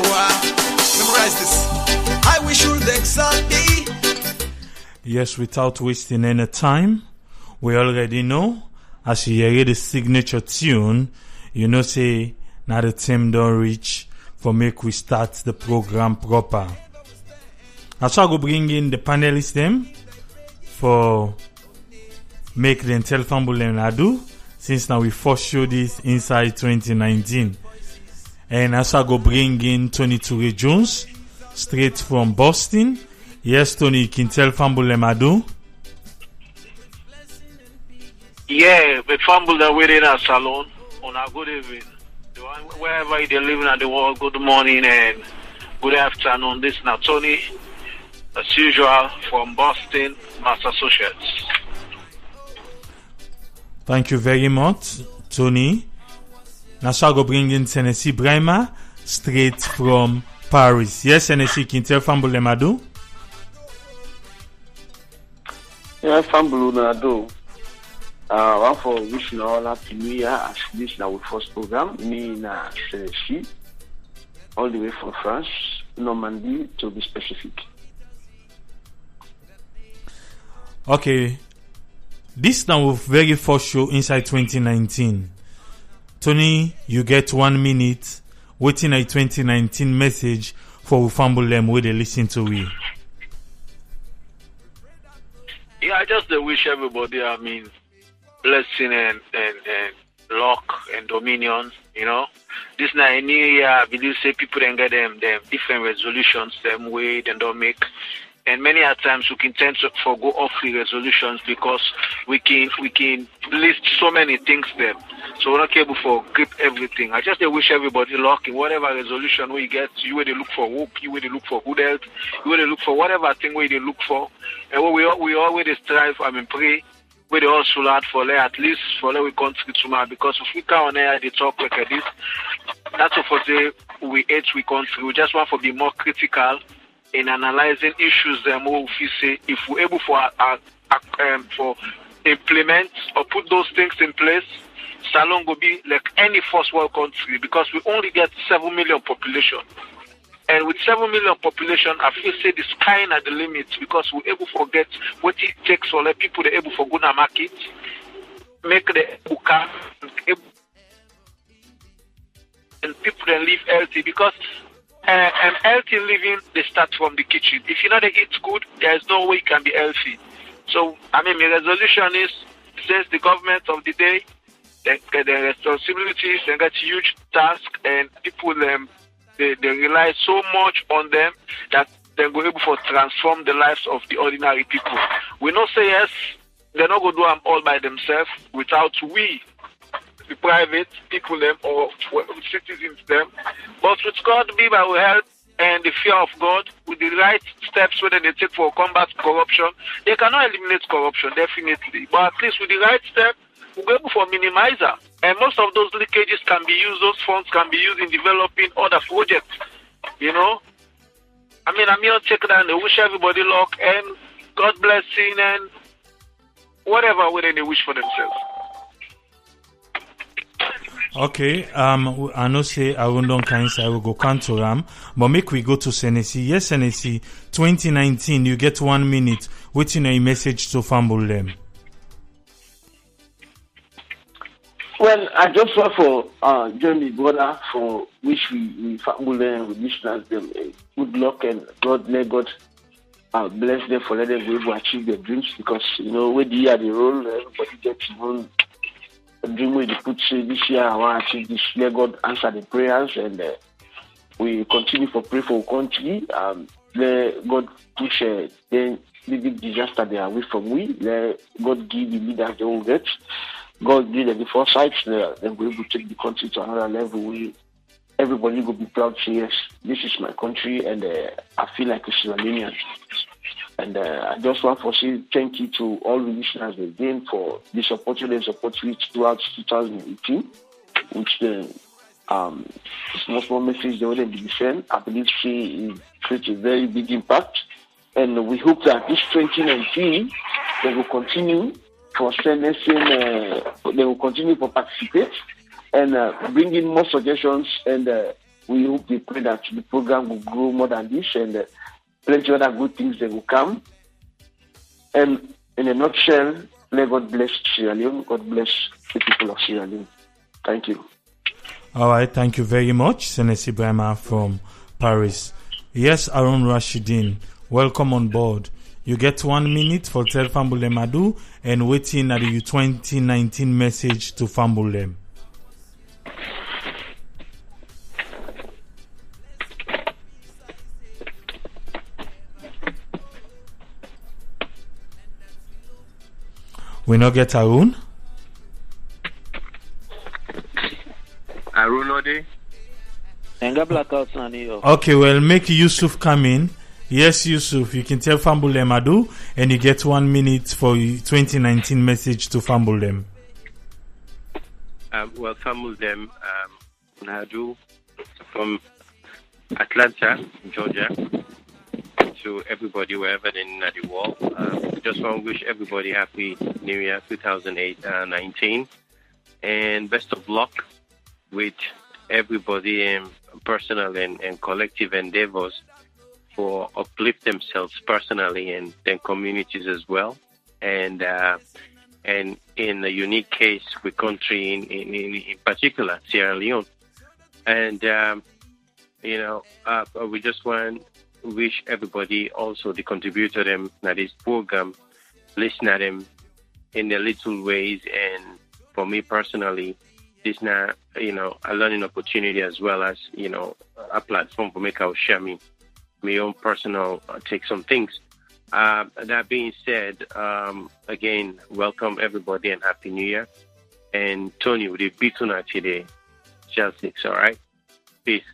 Memorize this. I wish you the exact day. Yes, without wasting any time, we already know, as you hear the signature tune, you know say, now the time don't reach for make we start the program proper. As I go bring in the panelists them for make them tell Fambul and Adu, since now we first show this inside 2019. And as I go bring in Tony Toure Jones, straight from Boston. Yes, Tony, you can tell Fambul and Adu. Yeah, but Fambul are waiting at Salon on a good evening. Wherever they're living in the world, good morning and good afternoon. This now Tony, as usual, from Boston, Massachusetts. Thank you very much, Tony. Now shall go bring in Tennessee Brahma, straight from Paris. Yes, Tennessee, can you tell Fambul Lemadu? Yeah, Fambul Lemadu. One for wishing all happy New Year as this now our first program. Me na Tennessee, all the way from France, Normandy to be specific. Okay. This now our very first show inside 2019. Tony, you get 1 minute waiting a 2019 message for Fambul Lem where they listen to we. Yeah, I just wish everybody, blessing and luck and dominion, This now a new year, I believe say people then get them different resolutions, them way they don't make. And many a times we can tend to forgo off the resolutions because we can list so many things there. So we're not able to grip everything. I just wish everybody luck in whatever resolution we get. You will look for hope, you will look for good health, you will look for whatever thing we look for. And we always strive, pray, we also hard for at least for we country tomorrow. Because if we come on air, they talk like this. That's what for say we hate we country. We just want to be more critical in analyzing issues we say if we're able for implement or put those things in place, Salon will be like any first world country because we only get 7 million population. And with 7 million population, I feel say the sky at the limits because we're able to get what it takes for the people they're able for go to market, make the car and people then live healthy because healthy living, they start from the kitchen. If you know they eat good, there's no way you can be healthy. So, my resolution is, since the government of the day, they get their responsibilities, they get huge task, and people, they rely so much on them that they're able to transform the lives of the ordinary people. We not say yes, they're not going to do them all by themselves without we, the private people them or citizens them, but with God be by our help and the fear of God, with the right steps whether they take for combat corruption, they cannot eliminate corruption definitely, but at least with the right step, we'll be able to minimize that. And most of those leakages can be used; those funds can be used in developing other projects. I'm here to check that and wish everybody luck and God blessing and whatever way they wish for themselves. Okay, I know say I won't I will go count to Ram, but make we go to Tennessee. Yes, Tennessee, 2019, you get 1 minute waiting a message to Fambul Lem. Well, I just want for join the brother for which we Fambul Lem, we wish them good luck and let God bless them for letting them be able to achieve their dreams because when they are the role, everybody gets one. Dream way they put this year I want to achieve this. Let God answer the prayers and we continue to pray for our country. Let God push the big disaster they are away from we. Let God give the leaders they will get. God give them the foresight. Then we will take the country to another level. Everybody will be proud to say yes, this is my country and I feel like a Sierra Leonean. And I just want to say thank you to all the listeners again for the support throughout 2018, which the small message they already be sent. I believe she creates a very big impact. And we hope that this 2019 they will continue for sending, they will continue to participate and bring in more suggestions and we hope, we pray that the program will grow more than this, and plenty other good things that will come. And in a nutshell, may God bless Sierra Leone. God bless the people of Sierra Leone. Thank you. All right, thank you very much, Senesi Brahma from Paris. Yes, Aaron Rashidin, welcome on board. You get 1 minute for Tell Fambulem Adu and waiting at the 2019 message to Fambulem. We not get Arun? Arun Ode? Okay, well, make Yusuf come in. Yes, Yusuf, you can tell Fambulem Adu, and you get 1 minute for 2019 message to Fambulem. Well, Fambulem Adu from Atlanta, Georgia, to everybody wherever in the world. Just want to wish everybody happy New Year 2019, and best of luck with everybody in personal and collective endeavors for uplift themselves personally and then communities as well, and in a unique case with country in particular Sierra Leone, and we just want to wish everybody also the contributor them to this program, listen to them in their little ways, and for me personally, this now a learning opportunity as well as a platform for make our share my own personal take some things. That being said, again, welcome everybody and Happy New Year. And Tony, with the beat tonight today, Chelsea, all right? Peace.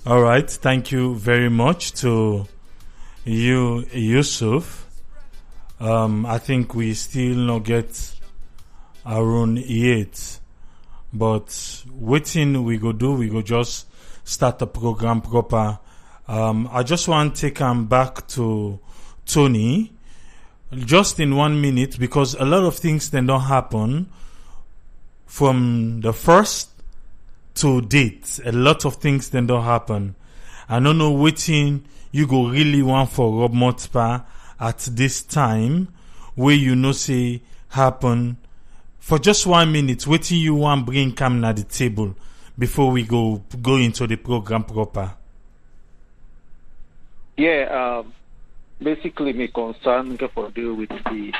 All right, thank you very much to you, Yusuf. I think we still not get Arun yet, but waiting we go do, we go just start the program proper. I just want to take him back to Tony just in 1 minute, because a lot of things then don't happen from the first to date. A lot of things then don't happen. I don't know waiting you go really want for Rob Motpa at this time where say happen for just 1 minute. Waiting you want bring Cam at the table before we go into the program proper. Yeah, basically my concern for deal with the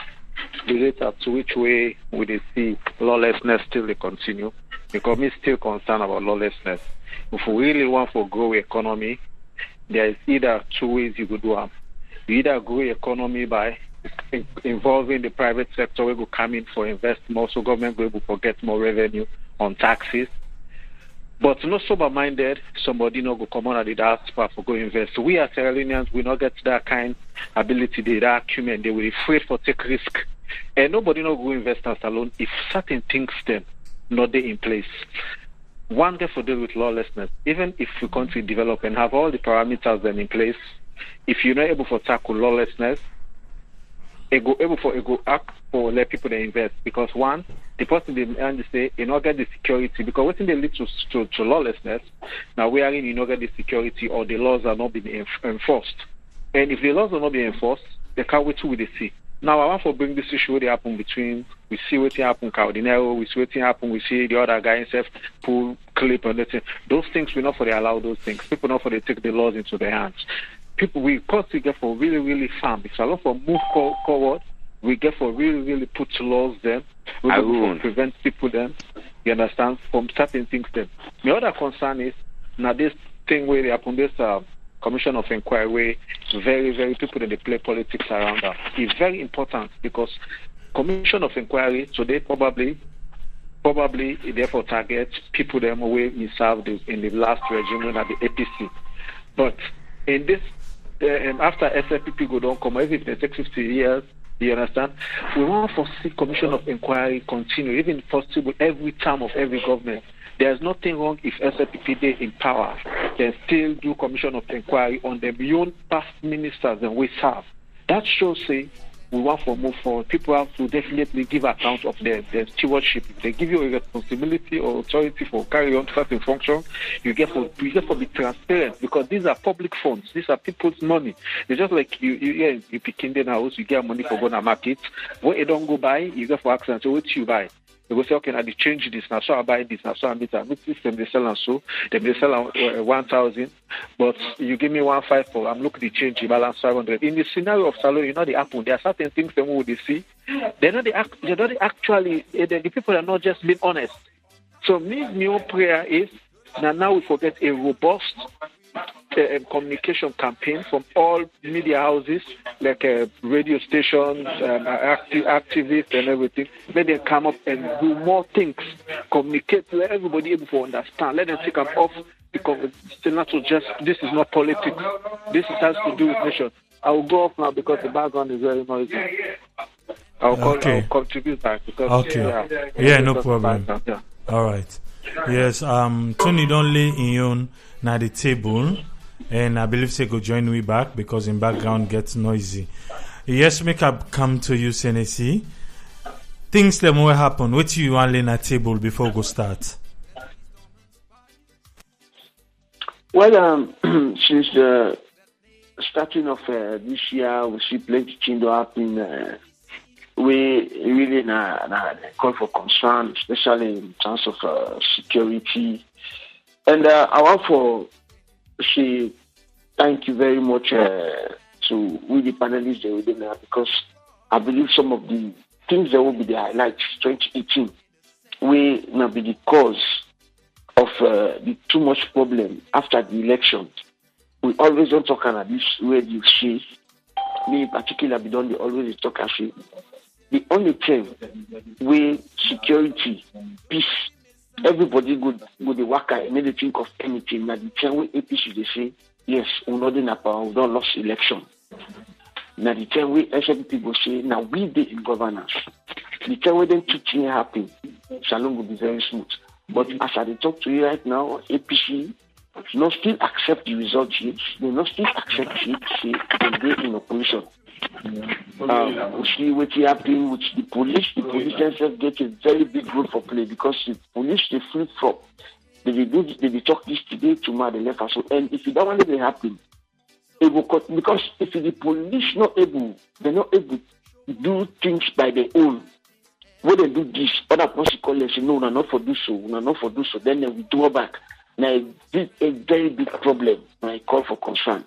rate at which way we they see lawlessness still they continue, because me still concerned about lawlessness. If we really want to grow economy, there is either two ways you could do it. You either grow economy by involving the private sector, we go come in for invest more, so government will able to get more revenue on taxes. But not sober-minded, somebody not go come on at the diaspora for go invest. So we as Sierra Leoneans, we not get that kind ability, that acumen. They will be afraid for take risk. And nobody not go invest as alone if certain things then not there in place. One day for deal with lawlessness, even if the country develop and have all the parameters then in place, if you're not able to tackle lawlessness, it go act for let people they invest, because one, the person they say you not get the security, because what's in the lead to lawlessness. Now we are in you not get the security, or the laws are not being enforced, and if the laws are not being enforced, they can't wait till they see. Now I want to bring this issue that happen between, we see what happen Cardinero, we see what happen, we see the other guy himself pull clip and that. Those things we not for they allow those things. People not for they take the laws into their hands. People we constantly get for really, really firm. If a lot for move forward, we get for really, really put laws then. We get for prevent people then, you understand, from certain things then. My other concern is now this thing where they happen, this commission of inquiry where very, very people that they play politics around that. It's very important, because commission of inquiry today probably therefore target people that way we served in the last regime at the APC. But in this after SFPP go down, come even if it takes 50 years, you understand? We want to see commission of inquiry continue, even possible every term of every government. There's nothing wrong if SFPP is in power, can still do commission of inquiry on the beyond past ministers and we serve. That shows say we want to move forward. People have to definitely give account of their stewardship. If they give you a responsibility or authority for carry on certain function, you get to be transparent, because these are public funds. These are people's money. It's just like you pick in the house, you get money for going to market. When you don't go buy, you get for accident. So what you buy? They will say, okay, now they change this, now so I buy this, now so I meet this, them they sell and so, them they sell 1,000, but you give me 1,500 for, I'm looking to change the balance 500. In the scenario of salon, you know the happen. There are certain things them who they see. They're not actually, the people are not just being honest. So my own prayer is now we forget a robust communication campaign from all media houses, like radio stations, activists and everything. Let them come up and do more things, communicate, let everybody able to understand. Let them take them off, because it's not to just, this is not politics. This has to do with nation. I will go off now because the background is very noisy. I'll contribute back because no problem. All right. Yes, Tony don't lay in na the table, and I believe say go join me back because in background gets noisy. Yes, make up come to you, Senesi. Things that will happen. What you want lay na table before we go start? Well, since the starting of this year, we see plenty change happen. We really call for concern, especially in terms of security. And I want to say thank you very much to we the panelists that were there, because I believe some of the things that will be the highlights 2018 will not be the cause of the too much problem after the election. We always don't talk about this radio show. Me in particular, we don't always talk about it. The only thing where security, peace, everybody good the worker and they think of anything. Now the time where APC they say, yes, we're not in a power, we don't lost election. Now the time where SFP people say, now we did in governance. The time where them two things happen, Salon will be very smooth. But as I talk to you right now, APC not still accept the results yet. They not still accept it, say they're in opposition. We see what happening with the police. The police themselves get a very big role for play, because the police they flip flop. They talk this today, tomorrow they left us. And if that one doesn't happen, it will cut, because if the police they're not able to do things by their own. When they do this, other person call them say, no, we're not for do so, then they will draw back. Now it's a very big problem. I call for concern.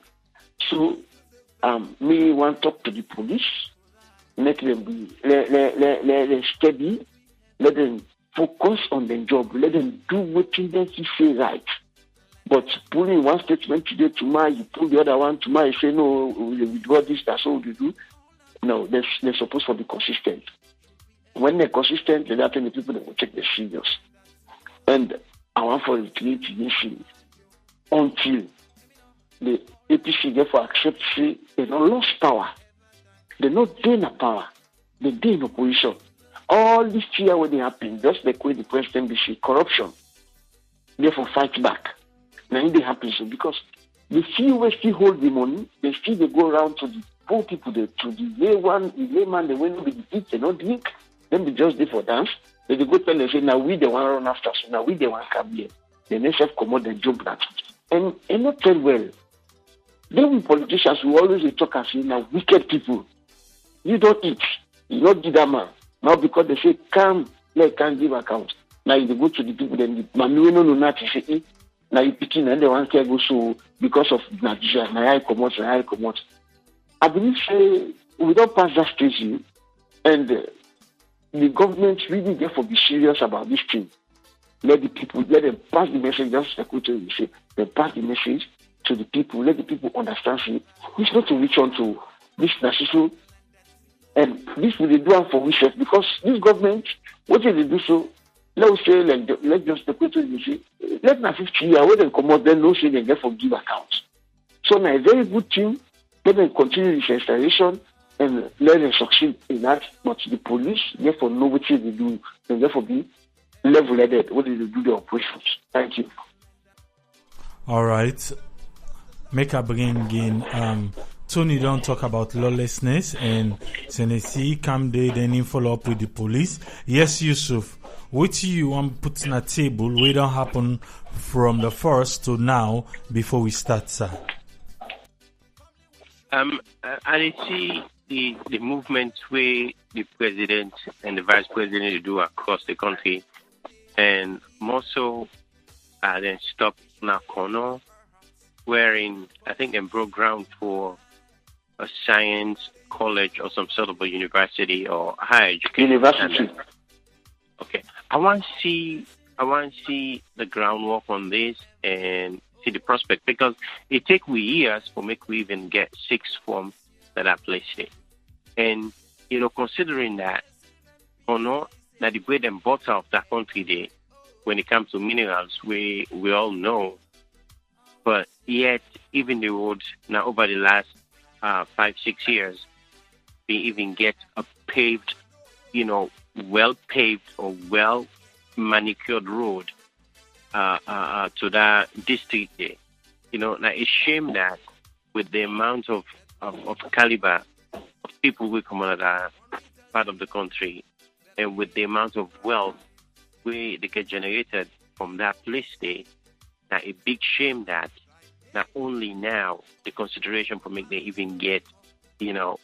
So me want to talk to the police, make them be let them steady, let them focus on their job, let them do what they say right. But pulling one statement today, tomorrow you pull the other one, tomorrow you say no, we withdraw this, that's all we do. No, they're supposed to be consistent. When they're consistent, then the people that will take the serious. And I want for it to be until the APC therefore accept say they don't lost power. They not gain power. They gain opposition. All this fear when they happen, just like when the president be say corruption. Therefore fight back. Now they happen so because the few will still hold the money, they go around to the poor people, to the layman, they won't be eat, they not drink, then they just do for dance. They go tell them say now we the one run after, so now we the one come here. They next have come out and jump that. And not tell well. Then politicians will always talk and say, now wicked people, you don't eat, you don't do that man. Now because they say, come, let can't give account. Now you go to the people, then the man, no, nothing, say, now you picking and the one can go so because of Nigeria, now I come out. I believe say, we don't pass that stage, and the government really therefore be serious about this thing. Let them pass the message, just like we say, they pass the message to the people, let the people understand it. It's not to reach on to this national, and this will they do for research, because this government, what did they do so? Let us say, let just the people say, let na 50 years, when they come out, then no say they therefore give accounts. So now a very good thing, let them continue this installation and let them succeed in that, but the police therefore know what they do, and therefore be level-headed when they do their operations. Thank you. All right. Make a bring in Tony don't talk about lawlessness and Tennessee come there, then he follow up with the police. Yes, Yusuf, what you want put on a table, we don't happen from the first to now before we start, sir? I see the movement where the president and the vice president do across the country, and more so then stop now corner, wherein I think they broke ground for a science college or some sort of a university or higher education. University. Okay, I want to see the groundwork on this and see the prospect, because it take we years for make we even get 6 forms that are placed there. And considering that or not, that the bread and butter of that country there, when it comes to minerals, we all know. But yet, even the roads now over the last 5-6 years, we even get a paved, well paved or well manicured road to that district there. Now it's shame that with the amount of caliber of people who come out of that part of the country, and with the amount of wealth they get generated from that place there, now a big shame that not only now the consideration for make they even get a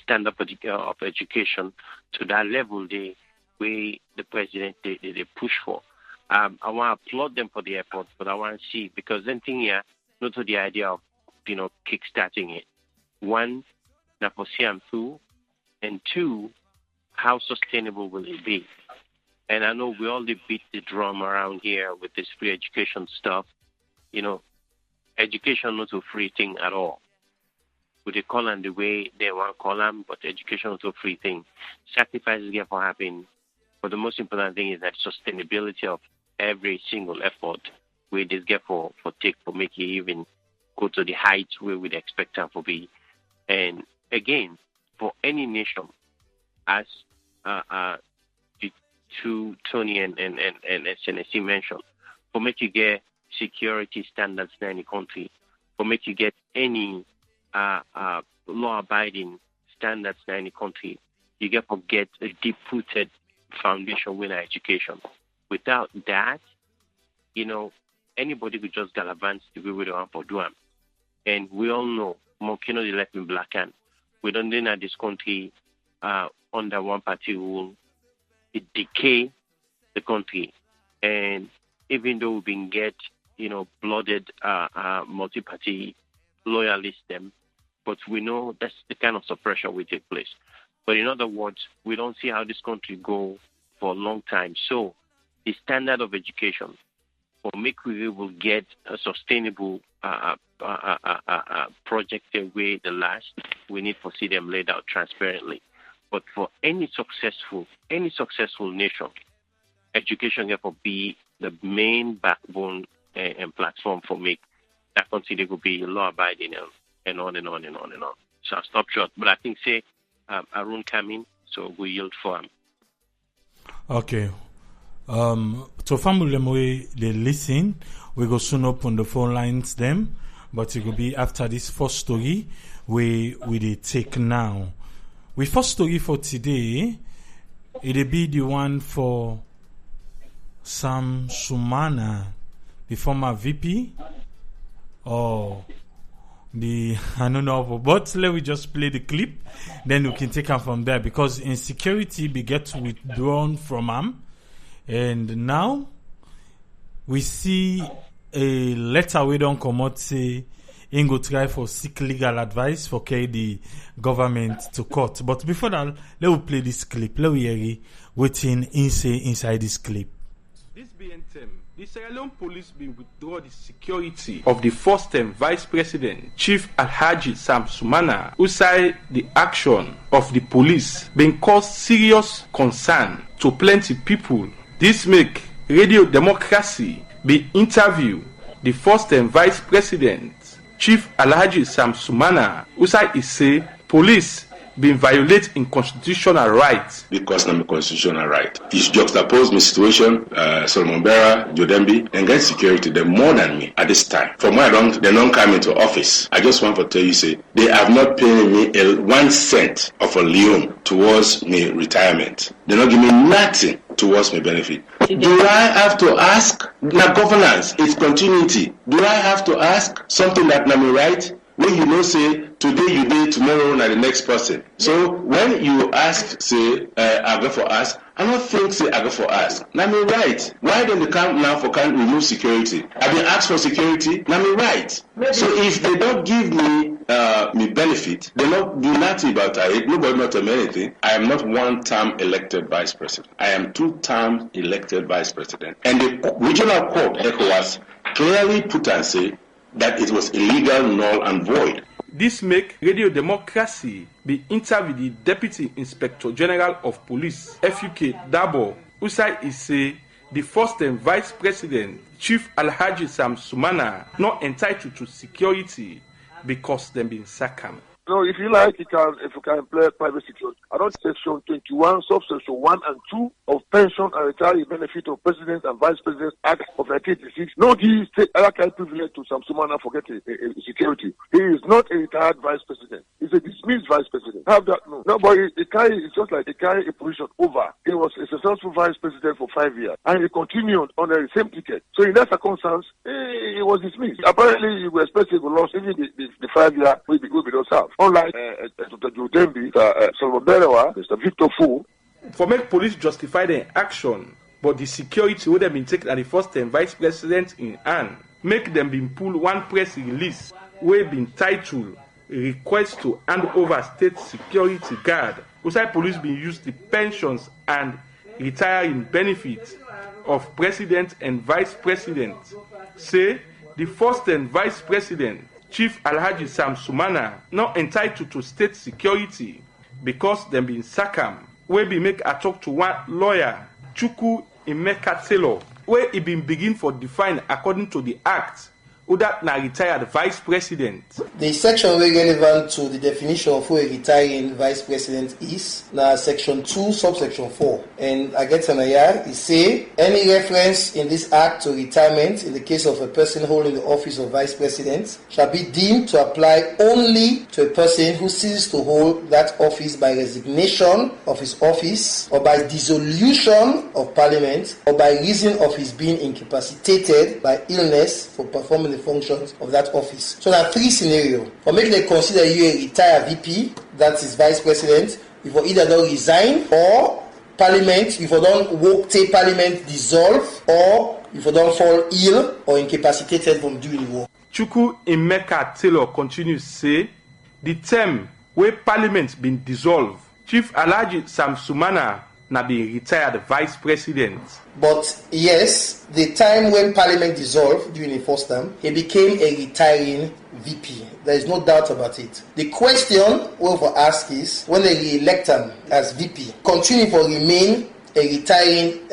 standard of education to that level they where the president they push for. I want to applaud them for the effort, but I want to see, because then thing here, not to the idea of kickstarting it. 1, now for CM2, and 2, how sustainable will it be? And I know we all beat the drum around here with this free education stuff. Education not a free thing at all. Would they call them the way they want to call them, but education not a free thing. Sacrifices get for happen, but the most important thing is that sustainability of every single effort where this get for make you even go to the heights where we'd expect them to be. And again, for any nation, as the two Tony and SNSC mentioned, for make you get security standards in any country, for make you get any law-abiding standards in any country, you get to get a deep-rooted foundation with education. Without that, anybody could just gallivant the way we don't want to do them. And we all know, Monkino they left in black hand. We don't know this country under one party rule. It decay the country. And even though we've been get, blooded multi-party loyalists them, but we know that's the kind of suppression will take place. But in other words, we don't see how this country go for a long time. So the standard of education for make we will get a sustainable project way the last, we need to see them laid out transparently. But for any successful nation, education therefore be the main backbone and platform for make that country they could be law abiding and on and on and on and on. So I'll stop short. But I think Arun coming, so we yield for him. Okay. To family way they listen, we go soon open the phone lines them, but it will be after this first story we they take now. We first story for today, it'll be the one for Sam Sumana, the former VP, or the I don't know, but let me just play the clip, then we can take her from there, because insecurity be get withdrawn from him. And now we see a letter we don't come out say in go try for seek legal advice for carry the government to court. But before that, let me play this clip. Let me hear waiting inside this clip. This being term, the Sierra Leone police been withdraw the security of the first term Vice President Chief Alhaji Sam Sumana, who say the action of the police been caused serious concern to plenty people. This make Radio Democracy be interview the first time Vice President Chief Alhaji Sam Sumana, who say police been violate in constitutional rights. Because I'm a constitutional right. It's juxtaposed my situation, Solomon Berra, Jodembi, and get security, they're more than me at this time. From where they don't come into office. I just want to tell you, say, they have not paid me 1 cent of a Leone towards my retirement. They're not giving me nothing towards my benefit. Do I have to ask? Now governance is continuity. Do I have to ask something that na me right? When you know say today you did, tomorrow na the next person. So when you ask say I go for ask, I don't think say I go for ask. Na me right. Why don't they come now for can't remove security? I been asked for security. Na me right. So if they don't give me me benefit, they not do nothing about it. Nobody not tell me anything. I am not 1-term elected vice president. I am 2-term elected vice president. And the regional court ECOWAS clearly put and say that it was illegal, null and void. This make Radio Democracy be interviewed the Deputy Inspector General of Police, FUK Dabo, Usai is say the first-time Vice President, Chief Alhaji Sam Sumana, not entitled to security because them been sacked. No, if you like, if you can employ private security. I don't section 21, subsection 1 and 2 of Pension and Retirement Benefit of President and Vice President Act of 1986. No, he state other kind of privilege to Sam Sumana for getting security. He is not a retired vice president. He's a dismissed vice president. Have that no. No, but the guy is just like the guy a position over. He was a successful vice president for 5 years, and he continued on the same ticket. So in that circumstance, he was dismissed. Apparently, he was expected to lose even the 5 years we don't have. Unlike Dr. Jodembi, Solomon Berra, Mr. Victor Foh. For make police justify their action, but the security would have been taken at the first-time vice president in hand, make them been pulled one press release where been titled request to hand over state security guard. Outside police been used the pensions and retiring benefits of president and vice president. Say the first-time vice president Chief Alhaji Sam Sumana not entitled to state security because them been sacked. Where be make a talk to one lawyer, Chuku Imeka Taylor, where he been begin for define according to the act, who that na retired vice president. The section very relevant to the definition of who a retiring vice president is now section 2, subsection 4. And I get an ayah, it say any reference in this act to retirement in the case of a person holding the office of vice president shall be deemed to apply only to a person who ceases to hold that office by resignation of his office or by dissolution of parliament or by reason of his being incapacitated by illness for performing the functions of that office. So there are 3 scenarios. For make they consider you a retired VP, that is vice president, if you either don't resign or parliament, if you don't take parliament dissolve or if you don't fall ill or incapacitated from doing work. Chuku Imeka Taylor continues to say the term where parliament been dissolved, Chief Alhaji Sam Sumana na be retired vice president. But yes, the time when Parliament dissolved during the first term, he became a retiring VP. There is no doubt about it. The question we will ask is, when they re-elect him as VP, continue to remain a retiring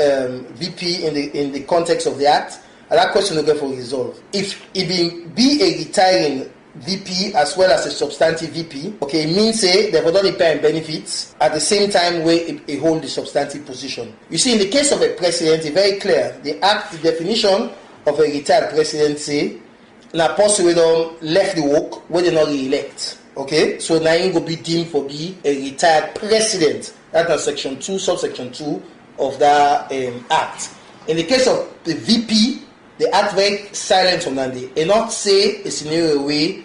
VP in the context of the Act, and that question will get for resolve. If he be a retiring VP as well as a substantive VP, okay, it means say they will not pay benefits at the same time where he hold the substantive position. You see, in the case of a president, it's very clear. The act, the definition of a retired president say, now person don't left the work when they not re-elect. Okay, so now he will be deemed for be a retired president. That's section 2, subsection 2 of that act. In the case of the VP, the act very silent on that day. And not say a scenario where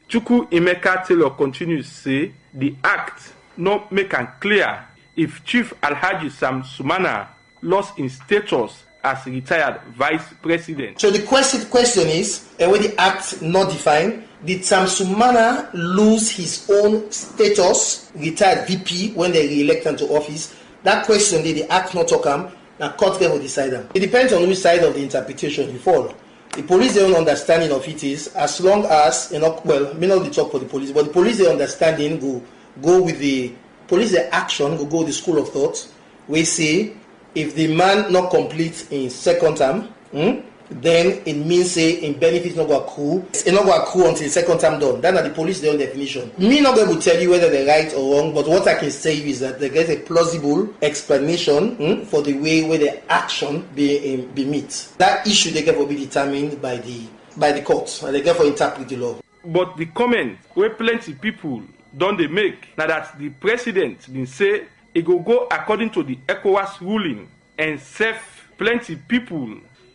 Chuku Imeka Taylor continues to say the act not make it clear if Chief Alhaji Sam Sumana lost in status as retired vice president. So the question is, when the act not defined, did Sam Sumana lose his own status, retired VP, when they re-elect him to office? That question, did the act not talk him? Now, court will decide them. It depends on which side of the interpretation you follow. The police, their own understanding of it is, as long as, well, may not talk for the police, but the police, their understanding go with the police, their action, go with the school of thought. We say, if the man not complete in second term, then it means say in benefits not go accrue. It's not go accrue until the second term done. That's the police their own definition. Me not going to tell you whether they're right or wrong, but what I can say is that there is a plausible explanation for the way where the action be met. That issue they will be determined by the courts, and they get for interpret the law. But the comment where plenty people don't they make now that the president been say it go according to the ECOWAS ruling and save plenty people.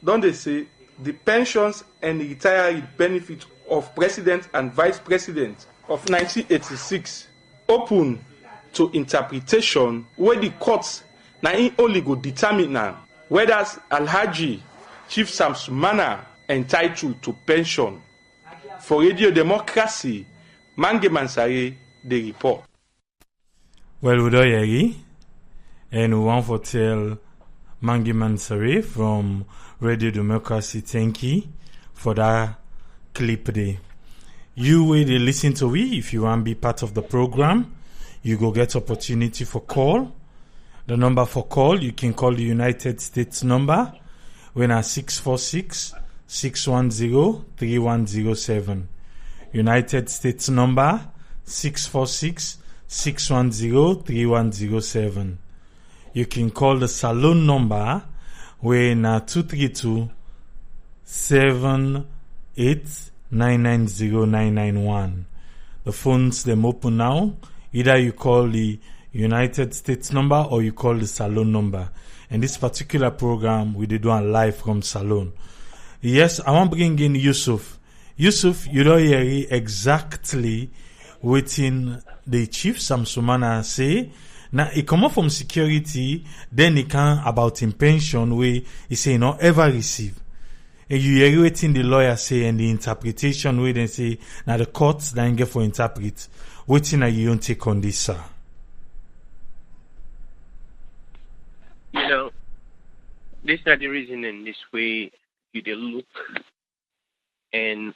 Don't they say the pensions and the retiree benefits of president and vice president of 1986 open to interpretation where the courts now only go determine now whether Alhaji Chief Sam Sumana entitled to pension. For Radio Democracy, Mange Mansare, the report. Well, we don't hear, and we want to tell Mange Mansare from Radio Democracy, thank you for that clip there. You will listen to it. If you want to be part of the program, you go get opportunity for call. The number for call, you can call the United States number when at 646-610-3107. United States number 646-610-3107. You can call the saloon number when at 232-78-990-991. The phones them open now. Either you call the United States number or you call the saloon number. And this particular program we did one live from Salon. Yes, I want to bring in Yusuf. Yusuf, you don't hear exactly within the Chief Sam Sumana say. Now he come up from security, then he can about in pension where he say not ever receive. And you hear waiting the lawyer say and the interpretation where they say now the courts then get for interpret. Waiting you don't take on this, sir. You know, this is not the reason in this way you did look and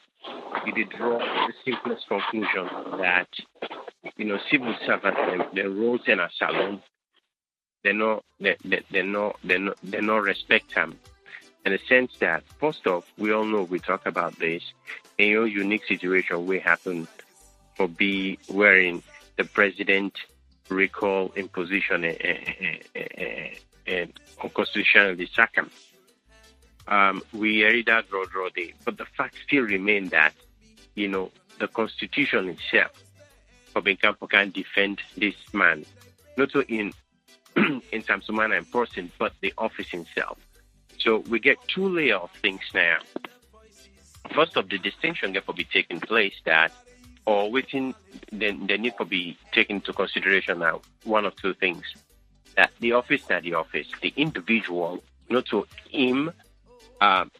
you did draw the simplest conclusion that, you know, civil servants, their roles in a salon, they not respect them. In the sense that, first off, we all know we talk about this, in your unique situation where happened for be wherein the president recall imposition and unconstitutionally sack him. We hear that draw day, but the fact still remain that, you know, the constitution itself for Benkampo can defend this man, not only in Sam Sumana in person, but the office itself. So we get two layers of things now. First of the distinction that will be taking place that, or within the need to be taken into consideration now, one of two things. That the office, the individual, not to him,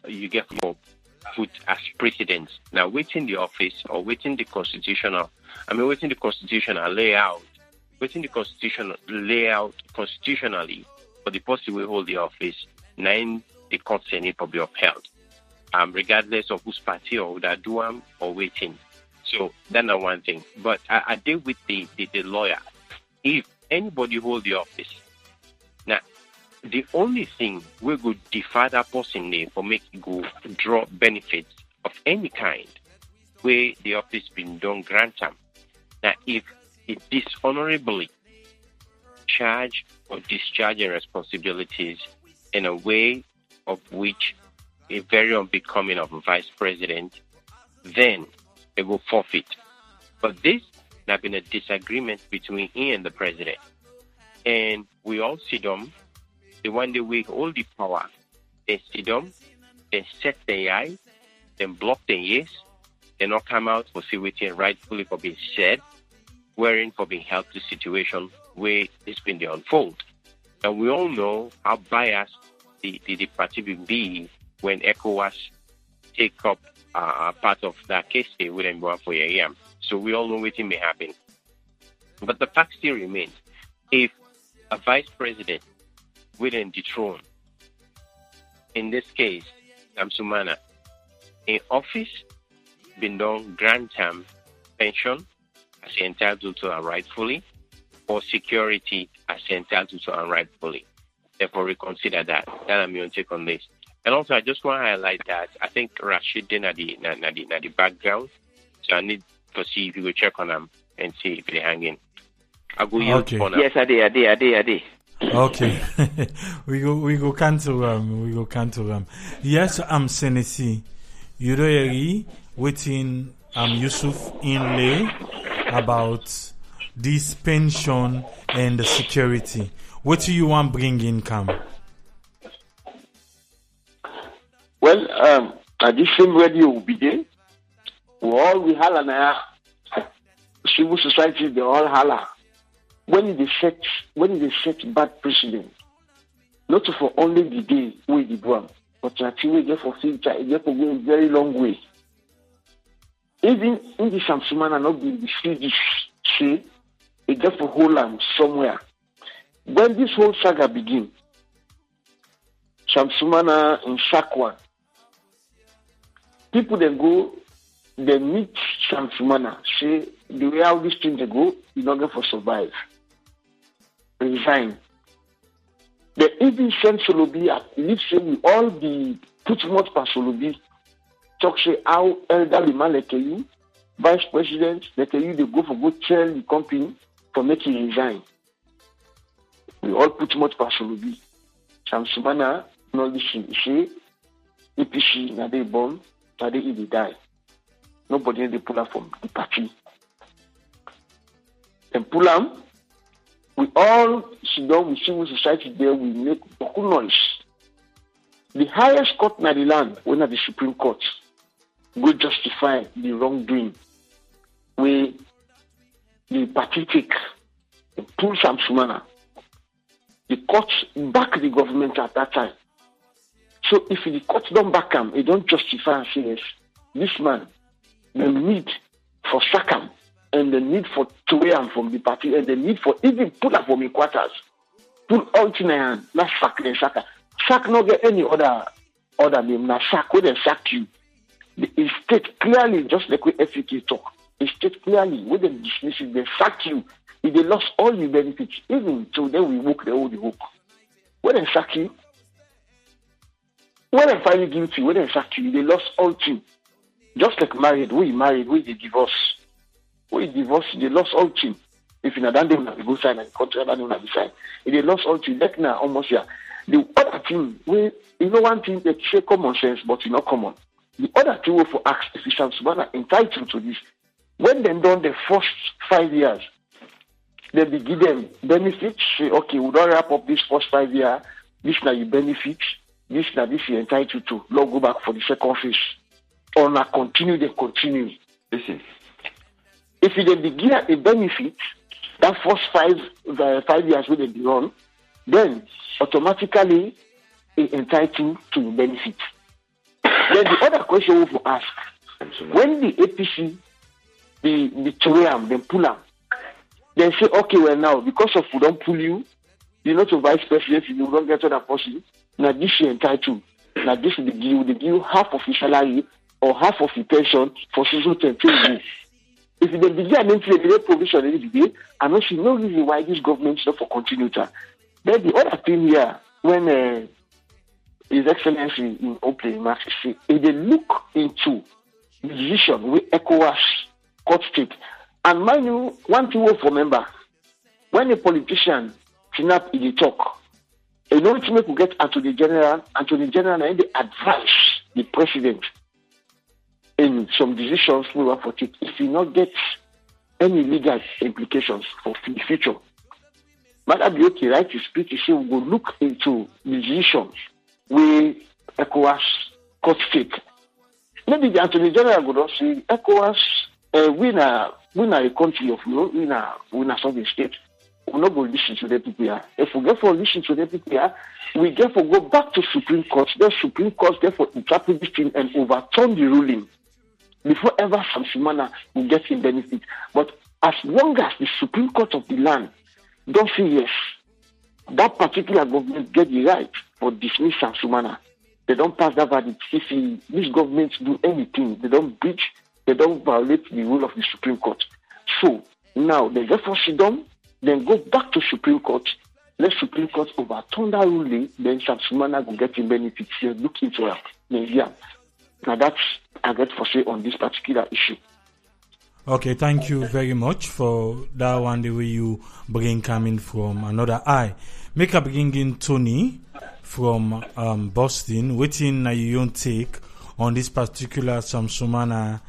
you get more put as precedence. Now, within the office or within the constitutional layout, constitutionally, for the person who hold the office, 9 the court need to be upheld, regardless of whose party or that do or waiting. So that's not one thing. But I deal with the lawyer. If anybody hold the office, now the only thing we could defer that person name for make it go draw benefits of any kind where the office been done grant them. Now if it dishonorably charge or discharging responsibilities in a way of which is very unbecoming of a vice president, then they will forfeit. But this has been a disagreement between he and the president. And we all see them, the one day we hold the power, they see them, they set their eye, then block their ears, they not come out for see what rightfully for being said, wherein for being held to situation where it's been the unfold. And we all know how biased the party will be when ECOWAS take up part of that case they wouldn't go for a year. So we all know what may happen. But the fact still remains, if a vice president wouldn't dethrone, in this case, Sam Sumana, in office, been done grant term pension as entitled to rightfully, or security as entitled to rightfully. Therefore, reconsider that. That I'm going to take on this. And also, I just want to highlight that I think Rashid did the background. So I need to see if you go check on them and see if they're hanging. I go Okay. Yes, I did. Okay. we go cancel them. Yes, Senesi. You know, waiting Yusuf Inlay about this pension and the security. What do you want bring income? Well, at this same radio will be there. We holla now. Civil society, they all holla. When they set bad precedent, not for only the day we did one, but actually get for future, get for go a very long way. Even in the Sam Sumana not be the Swedish say, it get for whole land somewhere. When this whole saga begin, Sam Sumana in Shakwa, people they meet Sam Sumana, say the way how these things they go, you're not going to survive. Resign. They even send Solobi at least say we all be put much per Solobi. Talk say how elderly man like you, vice president, like you they go for go tell the company for making resign. We all put much per Solobi. Sam Sumana no listen. Say APC na they born, na they die. Nobody they pull up from the party. And pull them. We all sit down with civil society there, we make beaucoup noise. The highest court in the land, when at the Supreme Court, will justify the wrongdoing. Where the party take, pull Sam Sumana. The court back the government at that time. So if the court don't back him, it don't justify and say, yes, this man, the need for sack him, and the need for to wear him from the party, and the need for even put up from the quarters, put all in hand, not sack the sack. Sack not get any other name. Now sack where they sack you. It states clearly, just like we FEK talk. It states clearly when they dismiss it, they sack you. If they lost all the benefits, even till then we work the whole the hook. When they sack you, when they find you guilty, when they sack you, they lost all two. Just like married, we they divorce. We divorce, they lost all two. If you not done them, they go sign and contract, they don't have to sign. If they lost all two, like now almost here. The other thing, one thing that say common sense, but it's not common. The other thing we for ask if Sam Sumana entitled to this. When they done the first 5 years, they be give them benefits. Say, okay, we don't wrap up this first 5 years. This now you benefit. This you entitled to. Now go back for the second phase. Or now continue. Listen. If you then begin a benefit, that first 5 years when they be on, then automatically it entitled to benefit. Then the other question we will ask, when the APC, the Toyam, then pull up, then say, okay, well now, because of we don't pull you, you're not a vice president, you don't get to that person, now this you're entitled. Now this is the deal, they give you half of your salary or half of your pension for season 10. If they begin to the provision every day, I don't see no reason why this government is not for continuity. Then the other thing here, when His Excellency in opening remarks say, if they look into the decision with ECOWAS court take, and mind you, one thing we remember, when a politician snap in the talk, a know to make we get Attorney General, and they advise the president in some decisions we want for take if you not get any legal implications for the future. But I'd be okay, right, to speak, you say we will look into the decisions where ECOWAS court take. Maybe the Attorney General would also say, ECOWAS, we are a country of law, we are sovereign state. We not go listen to the people here. If we get for listen to the people here, we get for go back to Supreme Court. The Supreme Court therefore interpret this thing and overturn the ruling before ever Sam Sumana will get in benefit. But as long as the Supreme Court of the land don't say yes, that particular government get the right for dismiss Sam Sumana. They don't pass that verdict. If these governments do anything, they don't breach, they don't violate the rule of the Supreme Court. So now they therefore sit down, then go back to Supreme Court let Supreme Court overturn that ruling, then Sam Sumana will get him benefits here. Look into that. Yeah. Now that's I get for say on this particular issue. Okay, thank you very much for that one, the way you bring coming from another eye. Make a bring in Tony from Boston. Waiting na your own take on this particular Sam Sumana,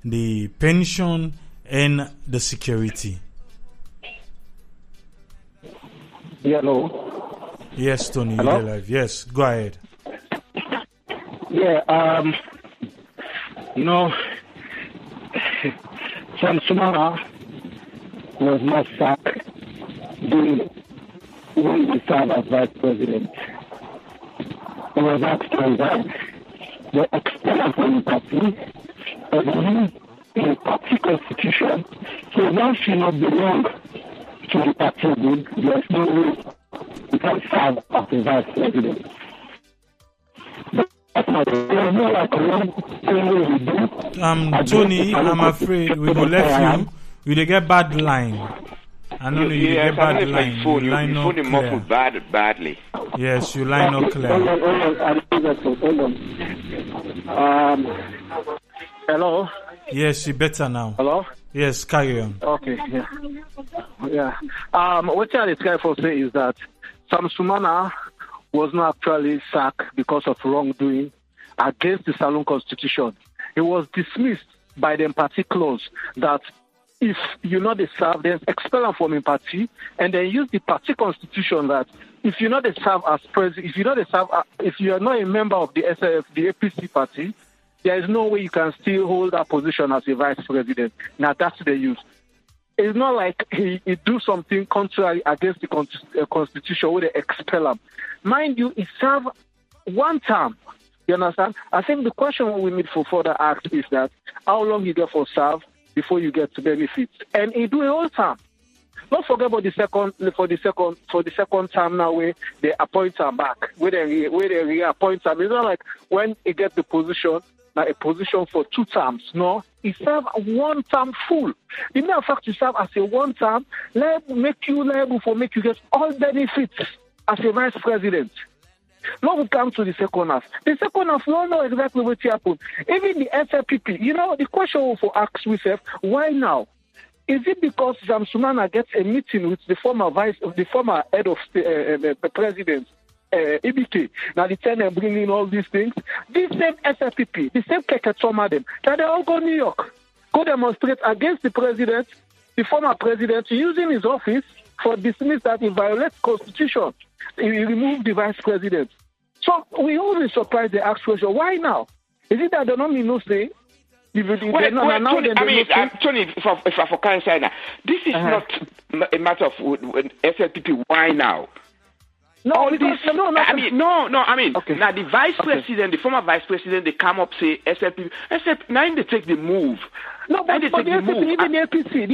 the pension and the security. Yeah, hello. Yes, Tony, hello? you're live. Yes, go ahead. Yeah, you know, Sam Sumana was not sacked when he served as vice president. He was asked to resign. They expelled from the party and in the party constitution. So now she not belong to the party again. There's no way he can serve as the vice president. Tony, I'm afraid we will let you. We will get bad line. I know you get bad line. You line not clear. Badly. Yes, you line not clear. Hold on. Hello. Yes, you better now. Hello. Yes, carry on. Okay. Yeah. What I try to say is that Sam Sumana was not actually sacked because of wrongdoing against the Salon Constitution. He was dismissed by the party clause that if you're not a serve, then expel him from the party, and then use the party constitution that if you're not a serve as president, if you are not a member of the SAF, the APC party, there is no way you can still hold that position as a vice president. Now that's the use. It's not like he do something contrary against the constitution where they expel him. Mind you, he served one term. You understand? I think the question we need for further ask is that how long you get for serve before you get to benefits, and he do a whole term. Don't forget about the second term now where they appoint him back, where they reappoint him. It's not like when he get the position. Now a position for 2 terms. No, he served 1 term full. The mere fact you serve as a 1 term, make you get all benefits as a vice president. Now we come to the second half. The second half, we all know exactly what happened. Even the SLPP, the question for ask yourself, why now? Is it because Sam Sumana gets a meeting with the former head of the president? EBK. Now the ten and bringing all these things. This same SFPP, the same Keketoma them, that they all go New York, go demonstrate against the president, the former president, using his office for dismiss that he violates constitution. He removed the vice president. So we always surprised the ask question, why now? Is it that they don't mean no say? Tony, if I can say that, this is not a matter of SLPP, why now? No, okay. Now the vice president, the former vice president, they come up say SLP. Now they take the move. No, but the APC,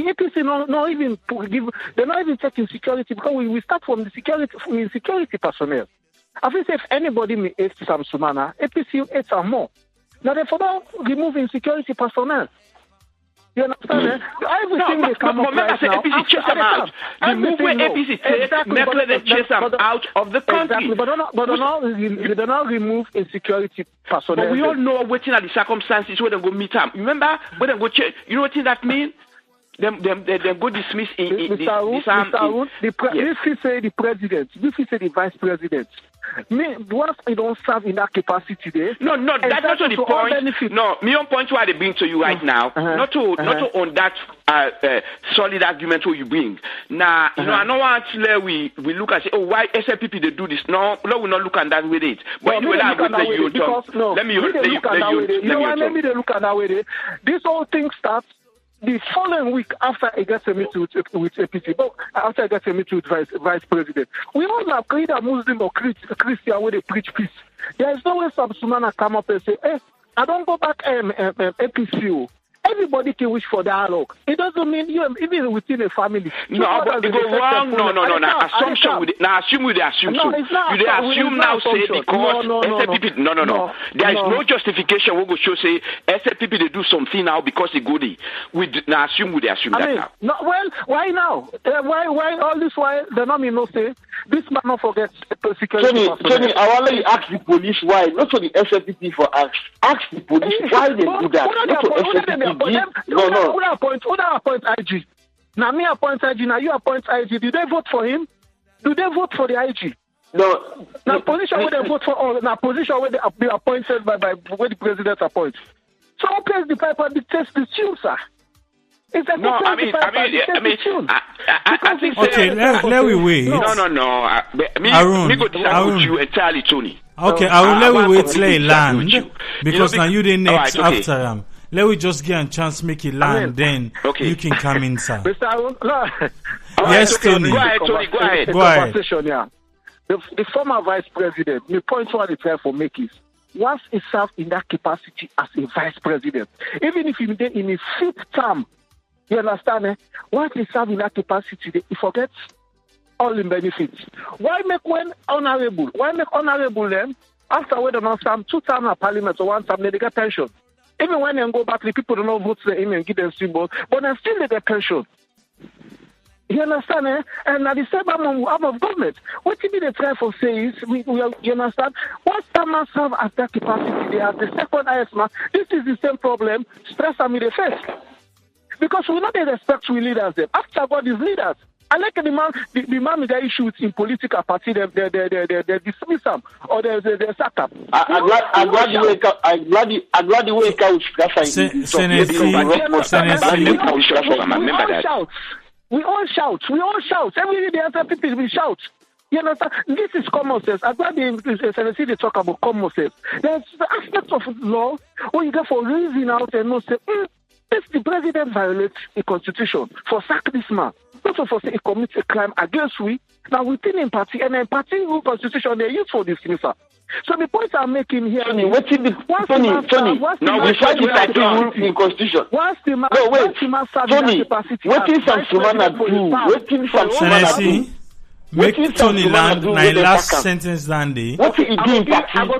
they're not even taking security because we start from the security personnel. I think if anybody may hate Sam Sumana, APC hates them more. Now they forgot removing security personnel. You understand? Everything they come up right now. APC chase them out. The move where APC takes, they chase them out of the country. Exactly, but they don't remove insecurity personnel. But we all know waiting at the circumstances where they go meet them. Remember when they go check? You know what that mean? Them go dismiss in Mr. Arun, if he say the president, if he say the vice president, once he don't serve in that capacity there. No, that's not the point. No, my own point why they bring to you right now, not to on that solid argument what you bring. Now, I don't want to we look and say, oh, why SLPP they do this? No, we not look at that with it. But anyway, I will let you talk. Let me look at that way. This whole thing starts the following week after I get a meeting with APC, but after I get a meeting with vice president. We all have either Muslim or Christian where they preach peace. There is no way Sam Sumana come up and say, hey, I don't go back APC. everybody can wish for dialogue. It doesn't mean you even within a family. No, but you go wrong. No. Now assumption. Now assume with the assume. No, it's not. You assume now say because SFPP. No. There is no justification. We go show say SFPP they do something now because they go there. We now assume with the assume that now. No, well, why now? Why all this? Why the nominee no say this man not forget security. Tony, I want to ask the police why, not for the SFPP for ask. Ask the police why they do that. Not for SFPP. Who appoint IG? Now me appoint IG. Now you appoint IG. Do they vote for him? Do they vote for the IG? No. Now position where they vote for all. Now position where they be appointed by where the president appoints. So who plays the pipe and dictates the tune, sir? I think. Okay, let we wait. No. Me go disagree with you entirely, Tony. Okay, let we wait till it land because now you the next after him. Let we just get a chance make it land, then you can come in, sir. Mr. Arun, yes, Tony. Go ahead, Tony. Go ahead. The former vice president, the point one they try for make is once he served in that capacity as a vice president, even if he did in his 5th term. You understand? Once he serve in that capacity, he forgets all the benefits. Why make honorable them after we don't serve 2 terms of parliament or 1 term, they get pension. Even when they go back, the people don't know vote for him and give them symbols, but they still get pension. You understand? And at the same arm of government, what they try for say is, you understand? Once someone serve at that capacity, they have the second highest mark. This is the same problem. Stress them in the face. Because we not respect we leaders them. After God is leaders. I like the man with the issues in political party, they dismiss them or they sack up. I'm glad the way we all shout. Every day after people we shout. You understand? This is common sense. I'm glad they talk about common sense. There's the aspect of law where you go for reason out and not say, if the president violates the constitution, for sack this man, not for say he commits a crime against we, now within a party, and a party rule constitution they use for dismissal. So the point I'm making here Tony, what is the Tony? Now we fight the party rule in constitution. Once the man, Tony, what is Sam Sumana do? What is Sam Sumana do? Make Tony land my last sentence Dandy. What he do in party? I go